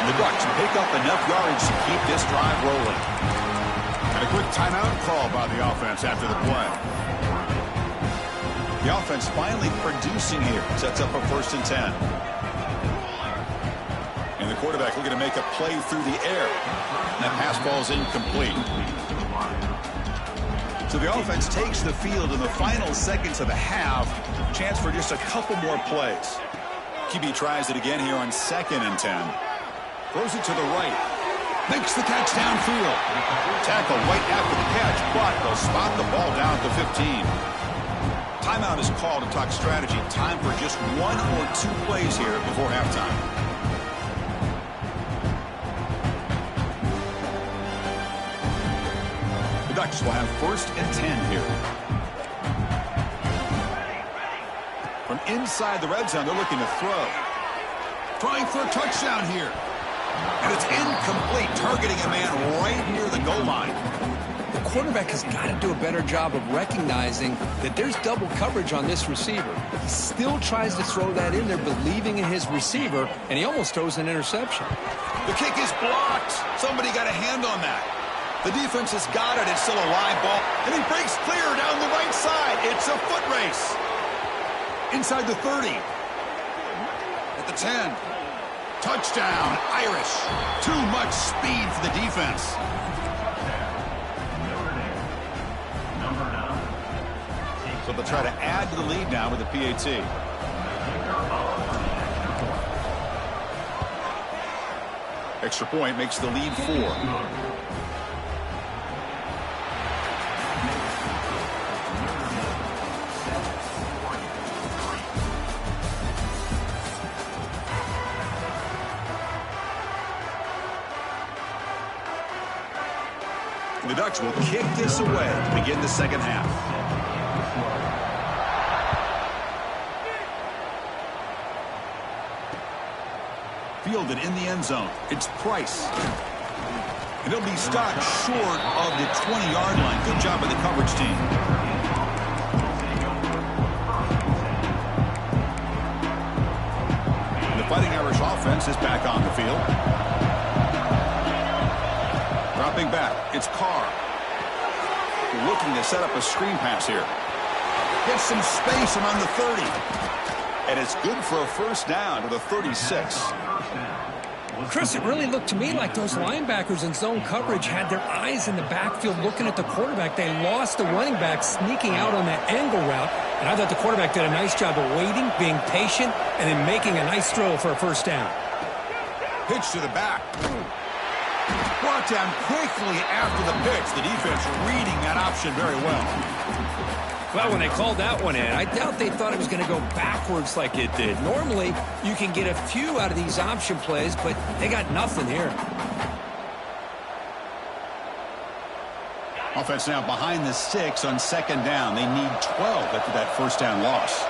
And the Ducks pick up enough yardage to keep this drive rolling. And a quick timeout call by the offense after the play. The offense finally producing here. Sets up a 1st and 10. And the quarterback looking to make a play through the air. And that pass ball is incomplete. So the offense takes the field in the final seconds of the half. Chance for just a couple more plays. QB tries it again here on 2nd and 10. Throws it to the right. Makes the catch downfield. Tackle right after the catch, but they'll spot the ball down at the 15. Timeout is called to talk strategy. Time for just 1 or 2 plays here before halftime. The Ducks will have 1st and 10 here. From inside the red zone, they're looking to throw. Trying for a touchdown here. And it's incomplete, targeting a man right near the goal line. The quarterback has got to do a better job of recognizing that there's double coverage on this receiver. He still tries to throw that in there, believing in his receiver, and he almost throws an interception. The kick is blocked. Somebody got a hand on that. The defense has got it. It's still a live ball. And he breaks clear down the right side. It's a foot race. Inside the 30. At the 10. Touchdown, Irish. Too much speed for the defense. So they'll try to add to the lead now with the PAT. Extra point makes the lead 4. The Ducks will kick this away to begin the second half. Fielded in the end zone. It's Price. And he'll be stopped short of the 20-yard line. Good job by the coverage team. And the Fighting Irish offense is back on the field. Dropping back, it's Carr. Looking to set up a screen pass here. Gets some space around the 30. And it's good for a 1st down to the 36. Chris, it really looked to me like those linebackers in zone coverage had their eyes in the backfield looking at the quarterback. They lost the running back sneaking out on that angle route. And I thought the quarterback did a nice job of waiting, being patient, and then making a nice throw for a 1st down. Pitch to the back. Brought down quickly after the pitch. The defense reading that option very well. Well, when they called that one in, I doubt they thought it was going to go backwards like it did. Normally, you can get a few out of these option plays, but they got nothing here. Offense now behind the 6 on 2nd down. They need 12 after that 1st down loss.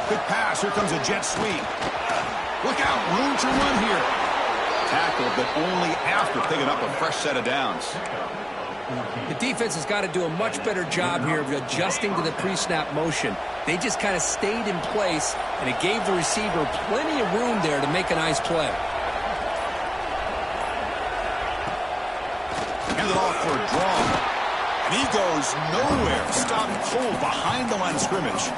Quick pass. Here comes a jet sweep. Look out. Room to run here. Tackle, but only after picking up a fresh set of downs. The defense has got to do a much better job here of adjusting to the pre-snap motion. They just kind of stayed in place, and it gave the receiver plenty of room there to make a nice play. Hand it off for a draw. And he goes nowhere. Stopped cold behind the line of scrimmage.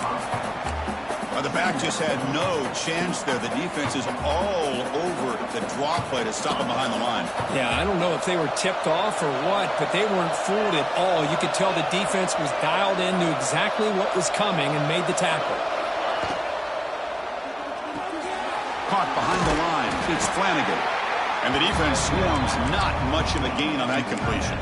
The back just had no chance there. The defense is all over the draw play to stop him behind the line. Yeah, I don't know if they were tipped off or what, but they weren't fooled at all. You could tell the defense was dialed in, knew exactly what was coming, and made the tackle. Caught behind the line. It's Flanagan. And the defense swarms not much of a gain on that completion.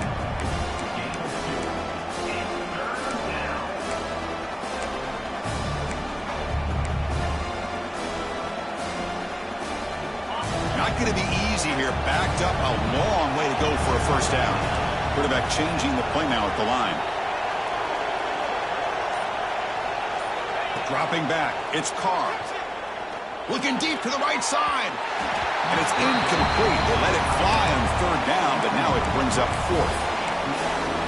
going to be easy here. Backed up a long way to go for a first down. Quarterback changing the play now at the line. Dropping back. It's Carr. Looking deep to the right side. And it's incomplete. They let it fly on third down, but now it brings up fourth.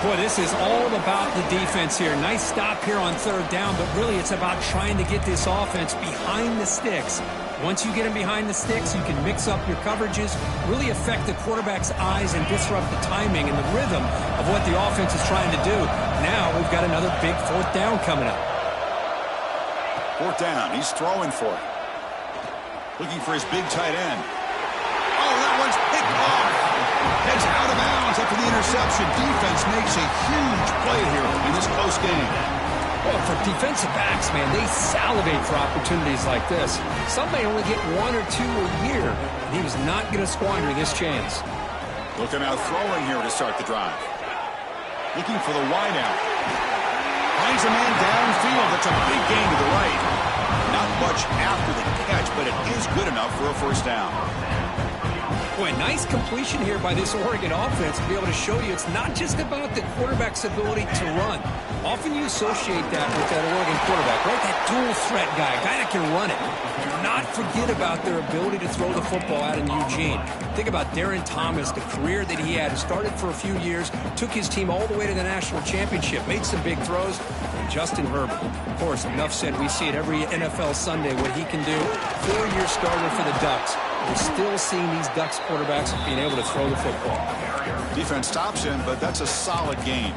Boy, this is all about the defense here. Nice stop here on third down, but really it's about trying to get this offense behind the sticks. Once you get them behind the sticks, you can mix up your coverages, really affect the quarterback's eyes and disrupt the timing and the rhythm of what the offense is trying to do. Now we've got another big fourth down coming up. Fourth down. He's throwing for it. Looking for his big tight end. Oh, that one's picked off. Heads out of bounds after the interception. Defense makes a huge play here in this close game. Well, for defensive backs, man, they salivate for opportunities like this. Some may only get one or two a year, and he was not going to squander this chance. Looking out throwing here to start the drive. Looking for the wideout. Finds a man downfield. That's a big gain to the right. Not much after the catch, but it is good enough for a first down. Boy, nice completion here by this Oregon offense to be able to show you it's not just about the quarterback's ability to run. Often you associate that with that Oregon quarterback, right? That dual threat guy, a guy that can run it. Do not forget about their ability to throw the football out in Eugene. Think about Darren Thomas, the career that he had. Started for a few years, took his team all the way to the national championship, made some big throws. And Justin Herbert, of course, enough said, we see it every NFL Sunday what he can do. 4-year starter for the Ducks. We're still seeing these Ducks quarterbacks being able to throw the football. Defense stops him, but that's a solid gain.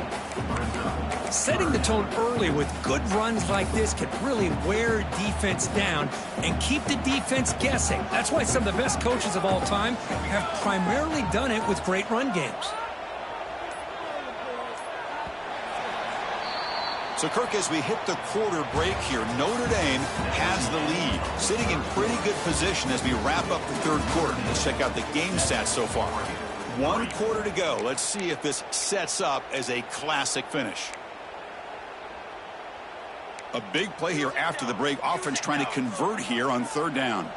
Setting the tone early with good runs like this can really wear defense down and keep the defense guessing. That's why some of the best coaches of all time have primarily done it with great run games. So, Kirk, as we hit the quarter break here, Notre Dame has the lead, sitting in pretty good position as we wrap up the third quarter. Let's check out the game stats so far. 1 quarter to go. Let's see if this sets up as a classic finish. A big play here after the break. Offense trying to convert here on third down.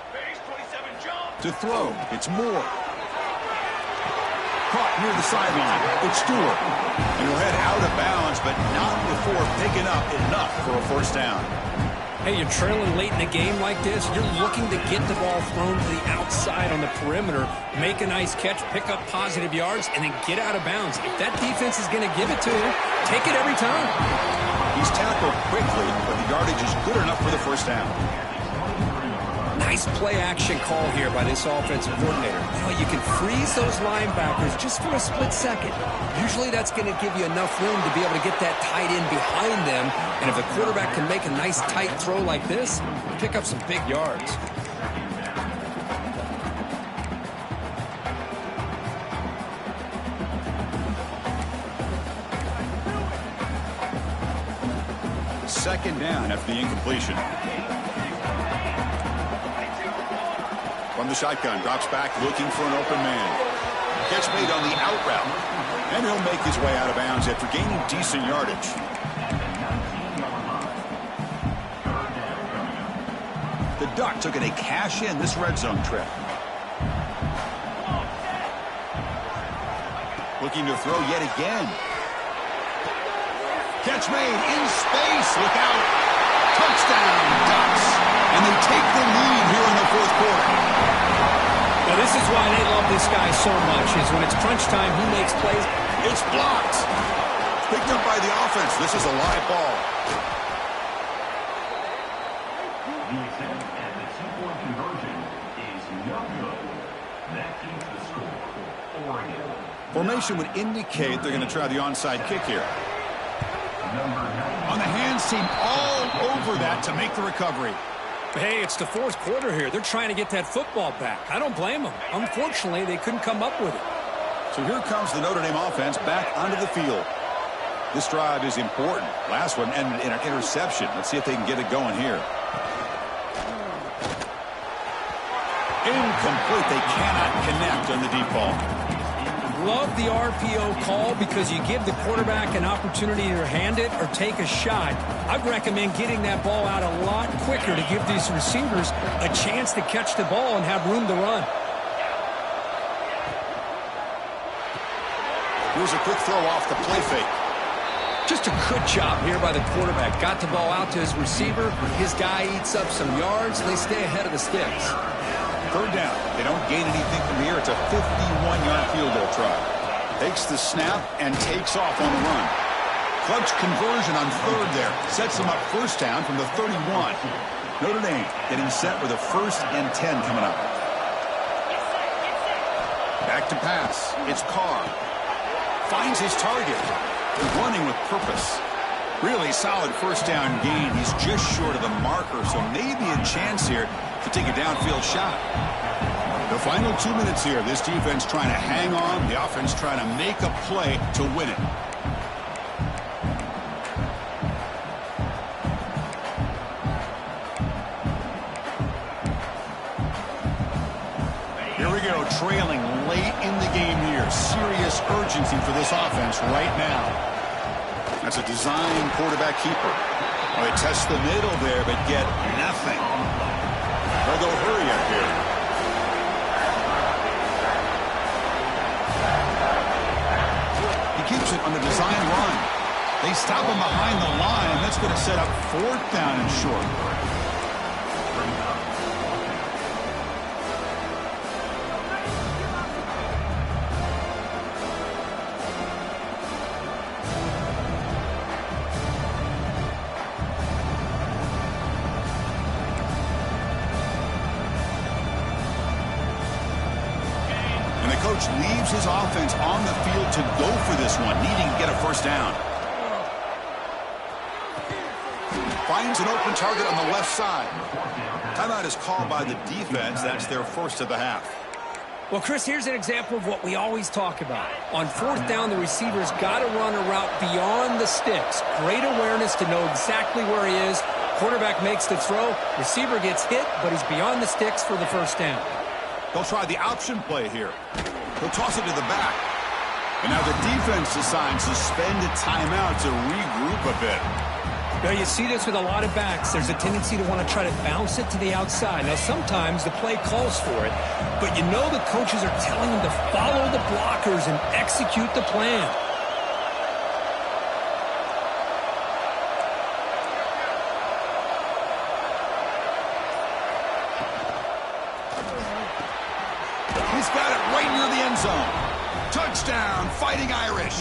To throw, it's Moore. Caught near the sideline. It's Stewart. And he'll head out of bounds, but not before picking up enough for a first down. Hey, you're trailing late in a game like this. You're looking to get the ball thrown to the outside on the perimeter, make a nice catch, pick up positive yards, and then get out of bounds. If that defense is going to give it to him, take it every time. He's tackled quickly, but the yardage is good enough for the first down. Nice play-action call here by this offensive coordinator. You know, you can freeze those linebackers just for a split second. Usually that's going to give you enough room to be able to get that tight end behind them. And if the quarterback can make a nice tight throw like this, pick up some big yards. Second down after the incompletion. From the shotgun, drops back, looking for an open man. Catch made on the out route. And he'll make his way out of bounds after gaining decent yardage. The Ducks are going to cash in this red zone trip. Looking to throw yet again. Catch made in space. Look out. Touchdown, Ducks. And they take the lead here in the fourth quarter. Now, this is why they love this guy so much, is when it's crunch time, he makes plays. It's blocked. Picked up by the offense. This is a live ball. The attempt at the two-point conversion is no good. That keeps the score for Oregon. Formation would indicate they're going to try the onside kick here. On the hands team all over that to make the recovery. Hey, it's the fourth quarter here. They're trying to get that football back. I don't blame them. Unfortunately, they couldn't come up with it. So here comes the Notre Dame offense back onto the field. This drive is important. Last one ended in an interception. Let's see if they can get it going here. Incomplete. They cannot connect on the deep ball. Love the RPO call because you give the quarterback an opportunity to hand it or take a shot. I'd recommend getting that ball out a lot quicker to give these receivers a chance to catch the ball and have room to run. Here's a quick throw off the play fake. Just a good job here by the quarterback. Got the ball out to his receiver. His guy eats up some yards. They stay ahead of the sticks. Third down. They don't gain anything from here. It's a 51-yard field goal try. Takes the snap and takes off on the run. Clutch conversion on third there. Sets them up first down from the 31. Notre Dame getting set with a 1st and 10 coming up. Back to pass. It's Carr. Finds his target. They're running with purpose. Really solid first down gain. He's just short of the marker, so maybe a chance here to take a downfield shot. The final 2 minutes here. This defense trying to hang on. The offense trying to make a play to win it. Here we go, trailing late in the game here. Serious urgency for this offense right now. That's a design quarterback keeper. Well, they test the middle there, but get nothing. They'll go hurry up here. He keeps it on the design run. They stop him behind the line. That's going to set up 4th down and short. Coach leaves his offense on the field to go for this one, needing to get a 1st down. Finds an open target on the left side. Timeout is called by the defense. That's their 1st of the half. Well, Chris, here's an example of what we always talk about. On 4th down, the receiver's got to run a route beyond the sticks. Great awareness to know exactly where he is. Quarterback makes the throw. Receiver gets hit, but he's beyond the sticks for the 1st down. They'll try the option play here. He'll toss it to the back. And now the defense decides to spend a timeout to regroup a bit. Now, you see this with a lot of backs. There's a tendency to want to try to bounce it to the outside. Now, sometimes the play calls for it, but you know the coaches are telling them to follow the blockers and execute the plan. He's got it right near the end zone. Touchdown, Fighting Irish.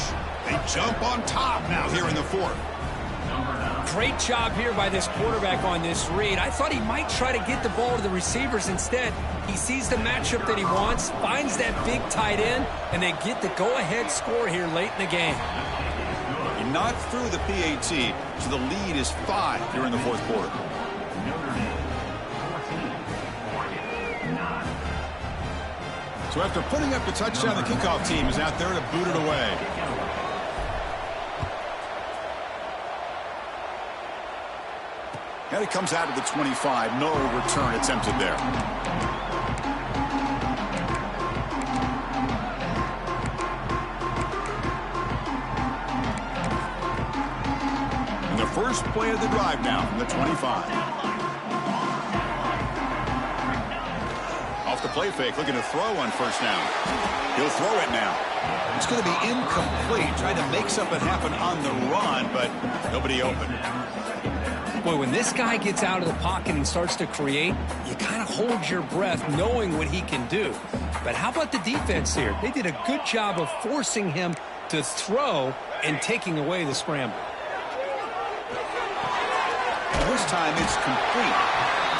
They jump on top now here in the 4th. Great job here by this quarterback on this read. I thought he might try to get the ball to the receivers instead. He sees the matchup that he wants, finds that big tight end, and they get the go-ahead score here late in the game. He knocked through the PAT, so the lead is 5 here in the 4th quarter. So after putting up the touchdown, the kickoff team is out there to boot it away. And it comes out of the 25. No return attempted there. And the first play of the drive now from the 25. Off the play fake, looking to throw on 1st down. He'll throw it now. It's going to be incomplete. Trying to make something happen on the run, but nobody open. Boy, when this guy gets out of the pocket and starts to create, you kind of hold your breath knowing what he can do. But how about the defense here? They did a good job of forcing him to throw and taking away the scramble. And this time it's complete.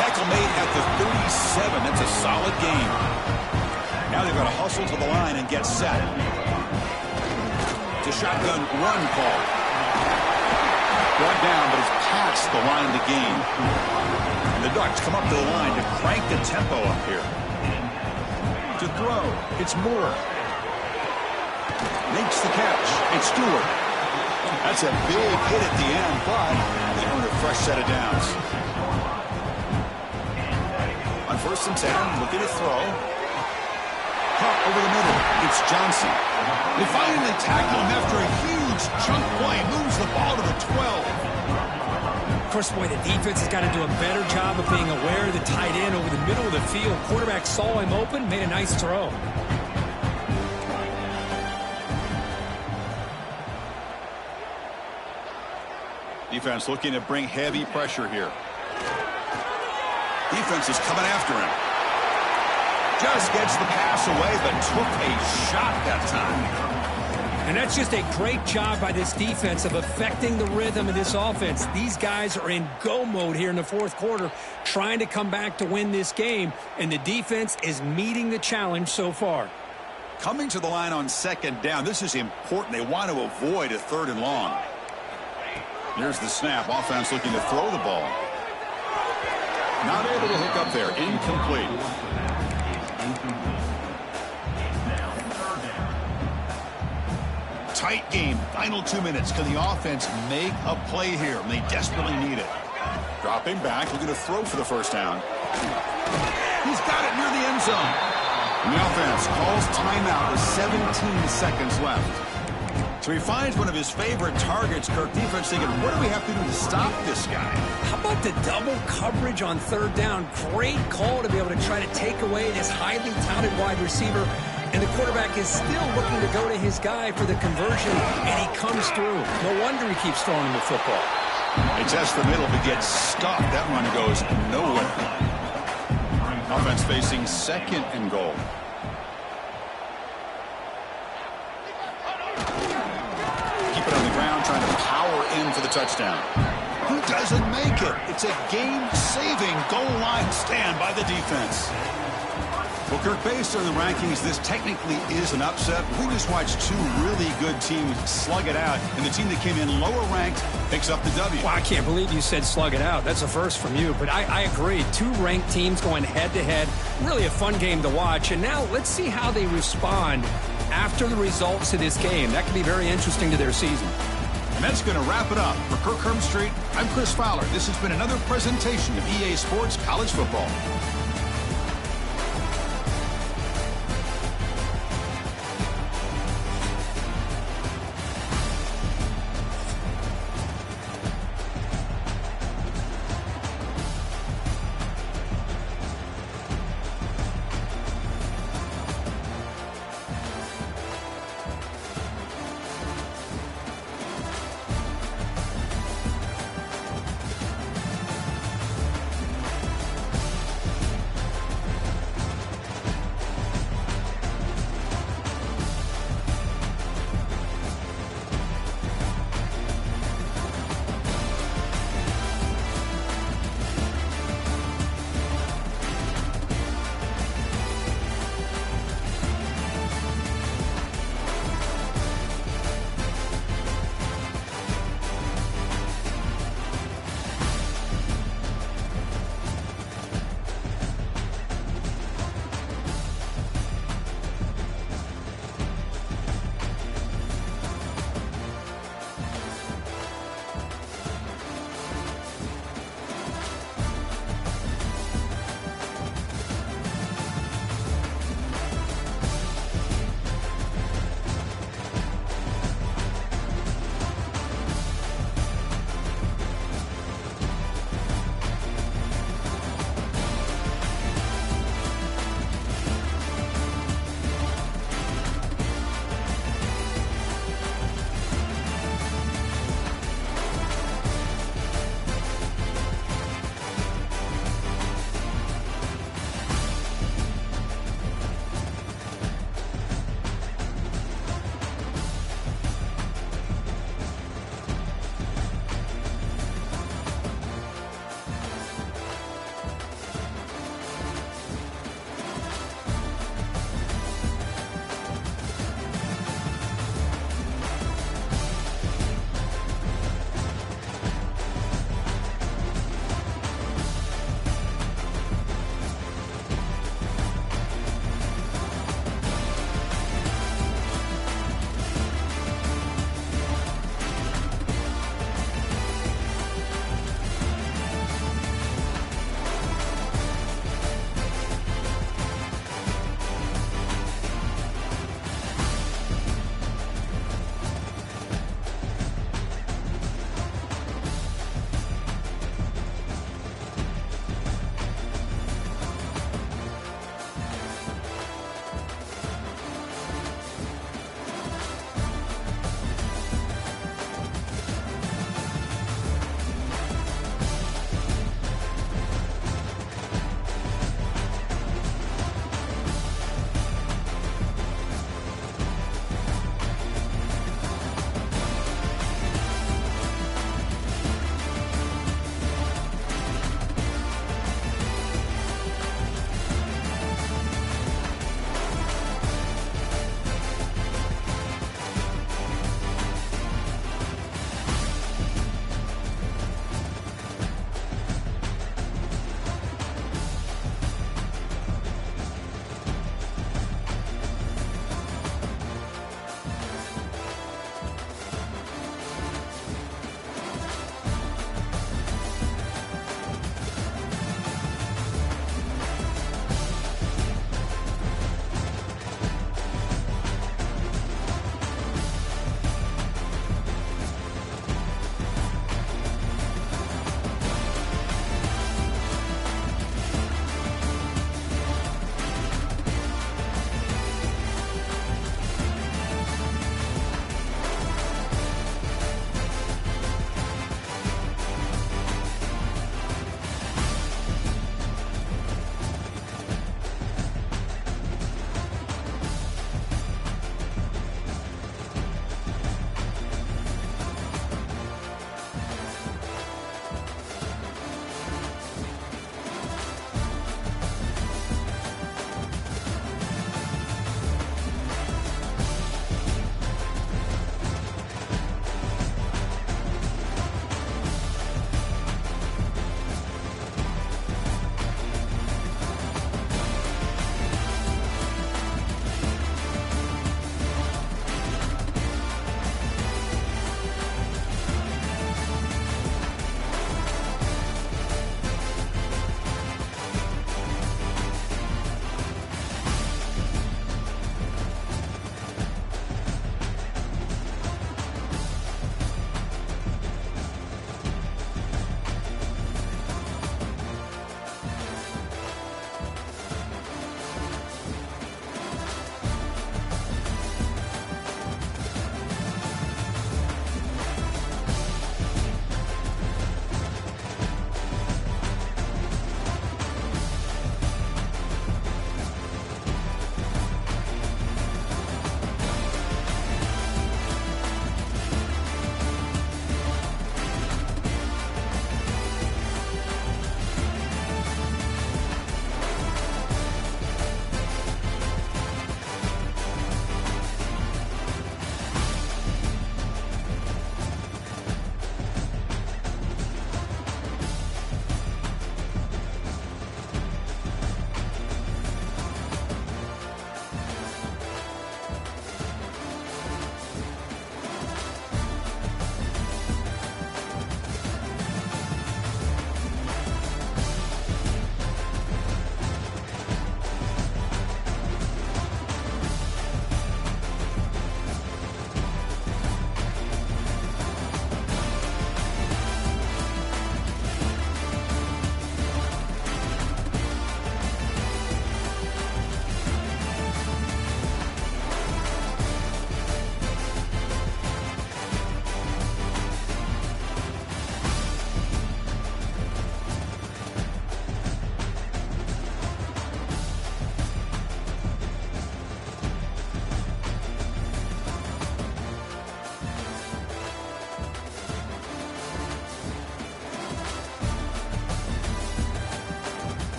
Tackle made at the 37. That's a solid gain. Now they've got to hustle to the line and get set. It's a shotgun run call. Brought down, but it's past the line of the game. And the Ducks come up to the line to crank the tempo up here. To throw, it's Moore. Makes the catch. It's Stewart. That's a big hit at the end, but they earn a fresh set of downs. On 1st and 10, looking to throw. Caught over the middle. It's Johnson. They finally tackle him after a huge chunk play. Moves the ball to the 12. Of course, boy, the defense has got to do a better job of being aware of the tight end over the middle of the field. Quarterback saw him open, made a nice throw. Defense looking to bring heavy pressure here. Defense is coming after him. Just gets the pass away, but took a shot that time. And that's just a great job by this defense of affecting the rhythm of this offense. These guys are in go mode here in the fourth quarter, trying to come back to win this game, and the defense is meeting the challenge so far. Coming to the line on second down, this is important. They want to avoid a 3rd and long. Here's the snap. Offense looking to throw the ball. Not able to hook up there. Incomplete. Tight game. Final 2 minutes. Can the offense make a play here? They desperately need it. Dropping back. Looking to throw for the first down. He's got it near the end zone. And the offense calls timeout with 17 seconds left. So he finds one of his favorite targets. Kirk, defense thinking, what do we have to do to stop this guy? How about the double coverage on 3rd down? Great call to be able to try to take away this highly touted wide receiver. And the quarterback is still looking to go to his guy for the conversion, and he comes through. No wonder he keeps throwing him the football. He tests the middle, but gets stopped. That run goes nowhere. Offense facing 2nd and goal. Keep it on the ground, trying to power in for the touchdown. Who doesn't make it? It's a game-saving goal line stand by the defense. Well, Kirk, based on the rankings, this technically is an upset. We just watched 2 really good teams slug it out, and the team that came in lower ranked picks up the W. Well, I can't believe you said slug it out. That's a first from you, but I agree. 2 ranked teams going head-to-head. Really a fun game to watch, and now let's see how they respond after the results of this game. That could be very interesting to their season. And that's going to wrap it up. For Kirk Hermstreet, I'm Chris Fowler. This has been another presentation of EA Sports College Football.